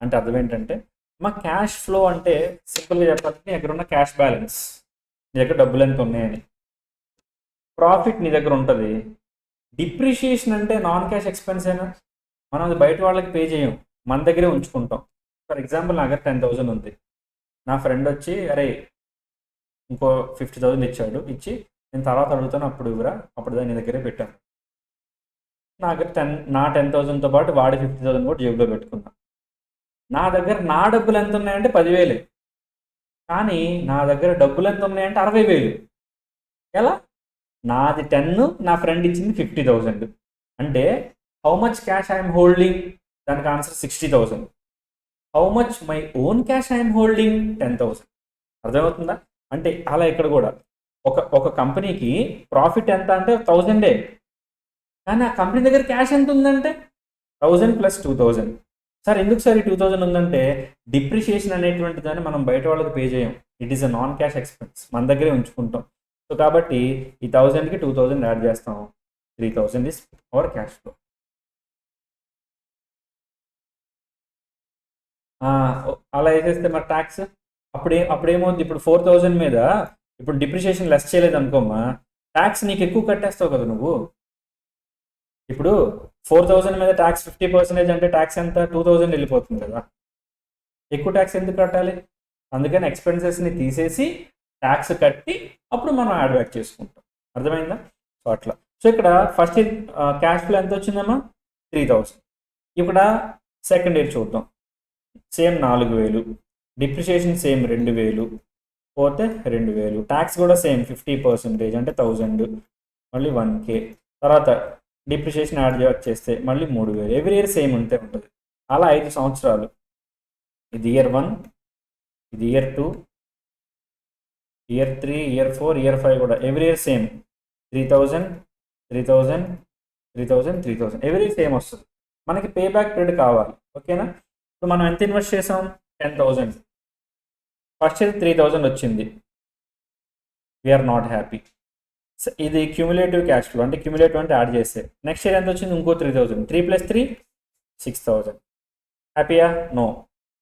అంటే అర్థం ఏంటంటే, మా క్యాష్ ఫ్లో అంటే సింపుల్గా చెప్పాలంటే నీ దగ్గర ఉన్న క్యాష్ బ్యాలెన్స్, నీ దగ్గర డబ్బులు ఎంత ఉన్నాయని. ప్రాఫిట్ నీ దగ్గర ఉంటుంది. డిప్రిషియేషన్ అంటే నాన్ క్యాష్ ఎక్స్పెన్స్ అయినా, మనం అది బయట వాళ్ళకి పే చేయం, మన దగ్గరే ఉంచుకుంటాం. ఫర్ ఎగ్జాంపుల్ నా దగ్గర 10,000 ఉంది. నా ఫ్రెండ్ వచ్చి అరే ఇంకో 50,000 ఇచ్చాడు, ఇచ్చి నేను తర్వాత అడుగుతాను అప్పుడు ఇవ్వరా, అప్పుడు దాన్ని నీ దగ్గరే పెట్టాను. నా దగ్గర నా 10,000తో పాటు వాడి 50,000 కూడా జేబులో పెట్టుకున్నా. నా దగ్గర నా డబ్బులు ఎంత ఉన్నాయంటే 10,000, కానీ నా దగ్గర డబ్బులు ఎంత ఉన్నాయంటే 60,000. ఎలా? నాది 10, నా ఫ్రెండ్ ఇచ్చింది 50,000. అంటే how much cash I'm holding? దానికి answer 60,000. How much my own cash I'm holding? 10,000. అర్థమవుతుందా? అంటే అలా ఇక్కడ కూడా ఒక కంపెనీకి ప్రాఫిట్ ఎంత అంటే 1,000, కానీ ఆ కంపెనీ దగ్గర క్యాష్ ఎంత ఉందంటే 1,000 + 2,000. సార్ ఎందుకు సార్ ఈ 2000 ఉందంటే డిప్రిషియేషన్ అనేటువంటి దాన్ని మనం బయట వాళ్ళకి పే చేయం. It is a non cash expense, మన దగ్గరే ఉంచుకుంటాం. సో కాబట్టి ఈ 1000కి 2000 యాడ్ చేస్తాం. 3000 ఇస్ అవర్ క్యాష్ ఫ్లో. అలా వేసేస్తే మరి ట్యాక్స్ అప్పుడేమవుతుంది? ఇప్పుడు 4000 మీద ఇప్పుడు డిప్రిషియేషన్ లెస్ చేయలేదు అనుకోమ్మా, ట్యాక్స్ నీకు ఎక్కువ కట్టేస్తావు కదా నువ్వు. ఇప్పుడు 4000 మీద ట్యాక్స్ 50% అంటే ట్యాక్స్ ఎంత? 2000 వెళ్ళిపోతుంది కదా. ఎక్కువ ట్యాక్స్ ఎందుకు కట్టాలి? అందుకని ఎక్స్పెన్సెస్ని తీసేసి ట్యాక్స్ కట్టి అప్పుడు మనం యాడ్ బ్యాక్ చేసుకుంటాం. అర్థమైందా? సో అట్లా. సో ఇక్కడ ఫస్ట్ ఇయర్ క్యాష్ ఫ్లో ఎంత వచ్చిందమ్మా? 3000. ఇక్కడ సెకండ్ ఇయర్ చూద్దాం. సేమ్ 4000, డిప్రిషియేషన్ సేమ్ 2000, పోతే 2000, ట్యాక్స్ కూడా సేమ్ 50% అంటే 1000, మళ్ళీ 1K, తర్వాత డిప్రిషియేషన్ యాడ్ చేస్తే మళ్ళీ 3000. ఎవ్రీ ఇయర్ సేమ్ ఉంటే ఉంటుంది. అలా 5 సంవత్సరాలు. ఇది ఇయర్ 1, ఇది ఇయర్ 2, ఇయర్ 3, ఇయర్ 4, ఇయర్ 5 కూడా every year same 3000, 3000, 3000, 3000 every year same వస్తుంది. మనకి పే బ్యాక్ పీరియడ్ కావాలి. ఓకేనా? ఇప్పుడు మనం ఎంత ఇన్వెస్ట్ చేసాం? 10,000. ఫస్ట్ ఇయర్ 3000 వచ్చింది. We're not happy. ఇది క్యూములేటివ్ క్యాష్ ఫ్లో, అంటే క్యూములేటివ్ అంటే యాడ్ చేస్తే నెక్స్ట్ ఇయర్ ఎంత వచ్చింది? ఇంకో 3000. 3 + 3 6000. హ్యాపీయా? నో.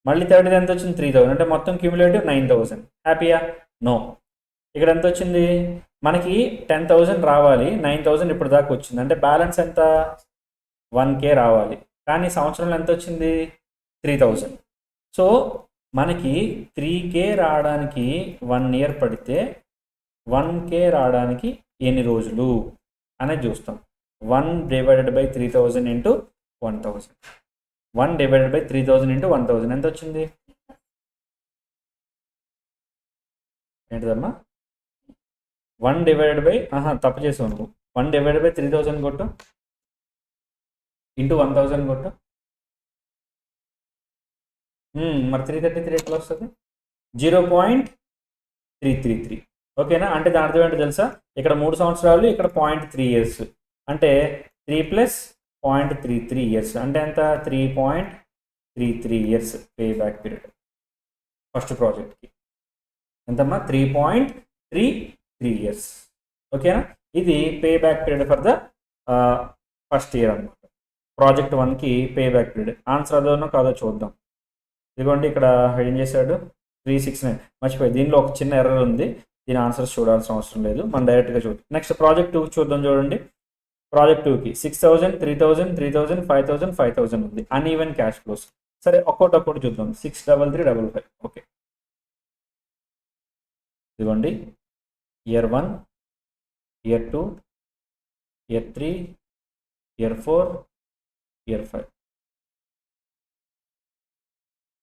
మళ్ళీ థర్డ్ ఇయర్ ఎంత వచ్చింది? 3000, అంటే మొత్తం క్యూములేటివ్ 9000. హ్యాపీయా? నో. ఇక్కడ ఎంత వచ్చింది? మనకి 10,000 రావాలి, 9000 ఇప్పుడు దాకా వచ్చింది, అంటే బ్యాలెన్స్ ఎంత? 1K రావాలి. కానీ సంవత్సరంలో ఎంత వచ్చింది? 3000. సో మనకి 3K రావడానికి 1 ఇయర్ పడితే 1K రావడానికి ఎన్ని రోజులు అనేది చూస్తాం. 1/3000 ఇంటూ 1000. 1/3000 ఇంటూ 1000 ఎంత వచ్చింది? ఏంటిదమ్మా? 1 తప్పు చేసావు నువ్వు. 1/3000 కొట్టు, ఇంటూ 1000 కొట్టు. మరి 333 ఎట్లా వస్తుంది? 0.333. ఓకేనా? అంటే దాని అర్థం ఏంటో తెలుసా? ఇక్కడ 3 సంవత్సరాలు, ఇక్కడ 0.3 ఇయర్స్, అంటే 3 + 0.33 ఇయర్స్, అంటే ఎంత? 3.33 years pay back period first ప్రాజెక్ట్కి. ఎంతమ్మా? 3.33 ఇయర్స్. ఓకేనా? ఇది pay back period for the first year అనమాట. ప్రాజెక్ట్ 1కి పే బ్యాక్ పీరియడ్. ఆన్సర్ అదోనో కాదో చూద్దాం. ఇదిగోండి, ఇక్కడ ఏం చేశాడు? 369. మర్చిపోయి, దీనిలో ఒక చిన్న ఎర్రర్ ఉంది. దీని ఆన్సర్స్ చూడాల్సిన అవసరం లేదు, మనం డైరెక్ట్గా చూద్దాం. నెక్స్ట్ ప్రాజెక్ట్ 2 చూద్దాం. చూడండి, ప్రాజెక్ట్ 2కి 6000, 3000, 3000, 5000, 5000 ఉంది. Uneven cash flows. సరే, ఒక్కొక్కటి చూద్దాం. 63355. ఓకే, ఇదిగోండి, year 1, year 2, year 3, year 4, year 5.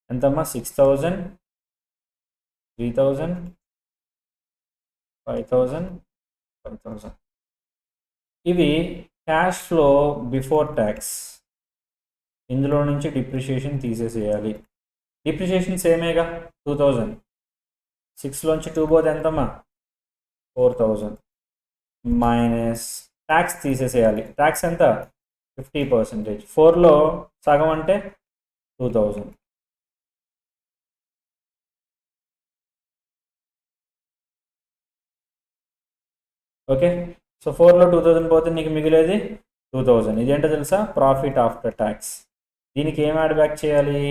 ఎంతమ్మా? 6000, 3000, 5000, 5000. ఇవి క్యాష్ ఫ్లో బిఫోర్ ట్యాక్స్. ఇందులో నుంచి డిప్రిషియేషన్ తీసేసేయాలి. డిప్రిషియేషన్ సేమేగా, 2000. 6లోంచి 2 పోతే ఎంతమ్మా? 4000. Minus tax తీసేసేయాలి. ట్యాక్స్ ఎంత? 50%. 4లో సగం అంటే 2000. ఓకే, సో 4లో 2000 పోతే నీకు మిగిలేది 2000. ఇదేంటో తెలుసా? Profit after tax. దీనికి ఏం యాడ్ బ్యాక్ చేయాలి?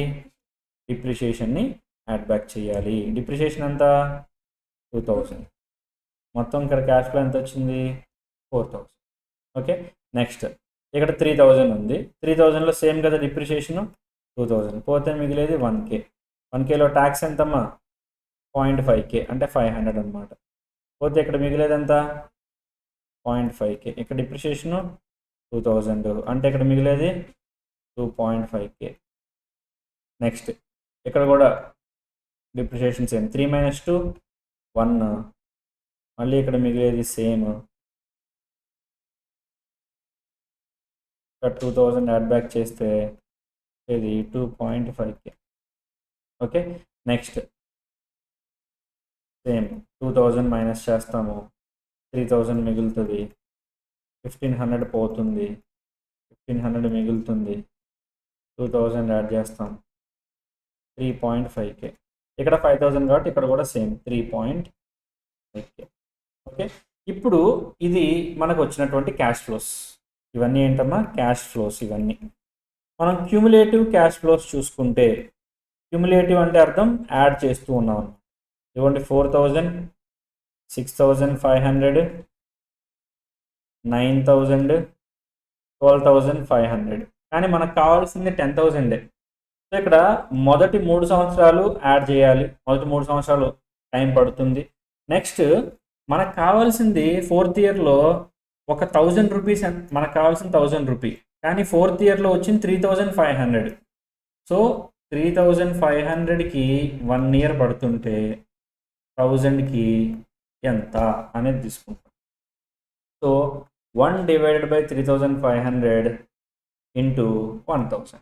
డిప్రిషియేషన్ని యాడ్ బ్యాక్ చేయాలి. డిప్రిషియేషన్ ఎంత? 2000. మొత్తం ఇక్కడ క్యాష్ ఫ్లో ఎంత వచ్చింది? 4000. ఓకే, నెక్స్ట్ ఇక్కడ 3000 ఉంది. 3000లో సేమ్ కదా డిప్రిషియేషన్, 2000 పోతే మిగిలేది 1K. 1Kలో ట్యాక్స్ ఎంతమ్మా? 0.5K, అంటే 500 అనమాట. పోతే ఇక్కడ మిగిలేది ఎంత? 0.5K. ఇక్కడ డిప్రిషియేషను 2000, అంటే ఇక్కడ మిగిలేది 2.5K. నెక్స్ట్ ఇక్కడ కూడా డిప్రిషియేషన్ సేమ్, 3 - 2 1. మళ్ళీ ఇక్కడ మిగిలేది సేమ్, ఇక్కడ 2000 యాడ్ బ్యాక్ చేస్తే ఇది 2.5K. Okay, next same 2000 minus చేస్తాము, 3000 మిగులుతుంది, 1500 పోతుంది, 1500 మిగులుతుంది. 2000 యాడ్ చేస్తాం 3.5K. ఇక్కడ 5000 కాబట్టి ఇక్కడ కూడా సేమ్ 3.5K. ఓకే, ఇప్పుడు ఇది మనకు వచ్చినటువంటి క్యాష్ ఫ్లోస్. ఇవన్నీ ఏంటమ్మా? Cash flows. ఇవన్నీ మనం క్యూములేటివ్ క్యాష్ ఫ్లోస్ చూసుకుంటే, క్యూములేటివ్ అంటే అర్థం యాడ్ చేస్తూ ఉన్నాం. ఇవ్వండి 4000, 6500, 9000, 12500. కానీ మనకు కావాల్సింది 10,000. సో ఇక్కడ మొదటి 3 సంవత్సరాలు యాడ్ చేయాలి. మొదటి 3 సంవత్సరాలు టైం పడుతుంది. నెక్స్ట్ మనకు కావాల్సింది 4th ఇయర్లో ఒక 1000 రూపీస్. మనకు కావాల్సింది 1000 రూపీ, కానీ 4th ఇయర్లో వచ్చింది 3500. సో 3500కి 1 ఇయర్ పడుతుంటే 1000కి ఎంత అనేది తీసుకుంటాం. So 1 divided by 3500 into 1000,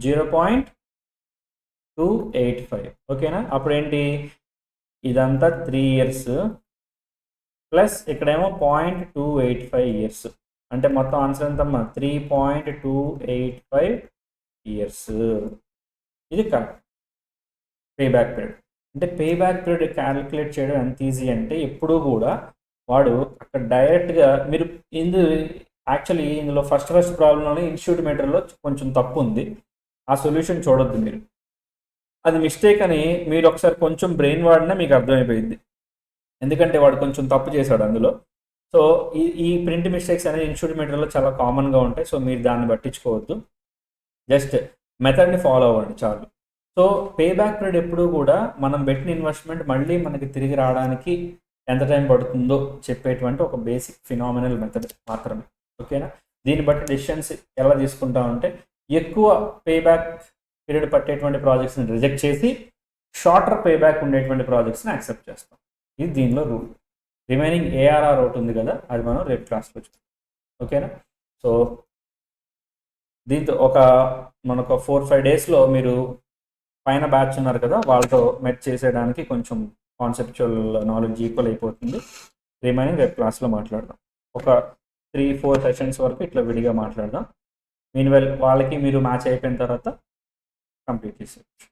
0.285. ఓకేనా? అప్పుడు ఏంటి? ఇదంతా 3 ఇయర్స్ ప్లస్ ఇక్కడేమో 0.285 ఇయర్స్. అంటే మొత్తం ఆన్సర్ ఎంతమ్మా? 3.285 ఇయర్స్. ఇది కరెక్ట్. పేబ్యాక్ పీరియడ్ అంటే పేబ్యాక్ పీరియడ్ క్యాలిక్యులేట్ చేయడం ఎంత ఈజీ అంటే, ఎప్పుడూ కూడా వాడు అక్కడ డైరెక్ట్గా మీరు యాక్చువల్లీ ఇందులో ఫస్ట్ ప్రాబ్లంలోనే ఇన్స్టిట్యూట్ మెటీరియల్లో కొంచెం తప్పు ఉంది. ఆ సొల్యూషన్ చూడొద్దు మీరు. అది మిస్టేక్ అని మీరు ఒకసారి కొంచెం బ్రెయిన్ వాడినా మీకు అర్థమైపోయింది. ఎందుకంటే వాడు కొంచెం తప్పు చేశాడు అందులో. సో ఈ ప్రింట్ మిస్టేక్స్ అనేది ఇన్స్టిట్యూట్ మెటీరియల్లో చాలా కామన్గా ఉంటాయి. సో మీరు దాన్ని పట్టించుకోవద్దు, జస్ట్ మెథడ్ని ఫాలో అవ్వండి చాలు. సో పేబ్యాక్ పీరియడ్ ఎప్పుడూ కూడా మనం పెట్టిన ఇన్వెస్ట్మెంట్ మళ్ళీ మనకి తిరిగి రావడానికి ఎంత టైం పడుతుందో చెప్పేటువంటి ఒక బేసిక్ ఫినామినల్ మెథడ్ మాత్రమే. ఓకేనా? దీన్ని బట్టి డెసిషన్స్ ఎలా తీసుకుంటామంటే, ఎక్కువ పేబ్యాక్ పీరియడ్ పట్టేటువంటి ప్రాజెక్ట్స్ని రిజెక్ట్ చేసి షార్టర్ పేబ్యాక్ ఉండేటువంటి ప్రాజెక్ట్స్ని యాక్సెప్ట్ చేస్తాం. ఇది దీనిలో రూల్. రిమైనింగ్ ఏఆర్ఆర్ ఒకటి ఉంది కదా, అది మనం రేపు క్లాస్లో చూస్తాం. ఓకేనా? సో దీంతో మనకు 4-5 డేస్లో మీరు పైన బ్యాచ్ ఉన్నారు కదా, వాళ్ళతో మెచ్ చేసేయడానికి కొంచెం కాన్సెప్చువల్ నాలెడ్జ్ ఈక్వల్ అయిపోతుంది. రిమైనింగ్ రేపు క్లాస్లో మాట్లాడదాం. ఒక 3-4 సెషన్స్ వరకు ఇట్లా విడిగా మాట్లాడదాం. మీన్వెల్ వాళ్ళకి మీరు మ్యాచ్ అయిపోయిన తర్వాత కంప్లీట్ చేసేయచ్చు.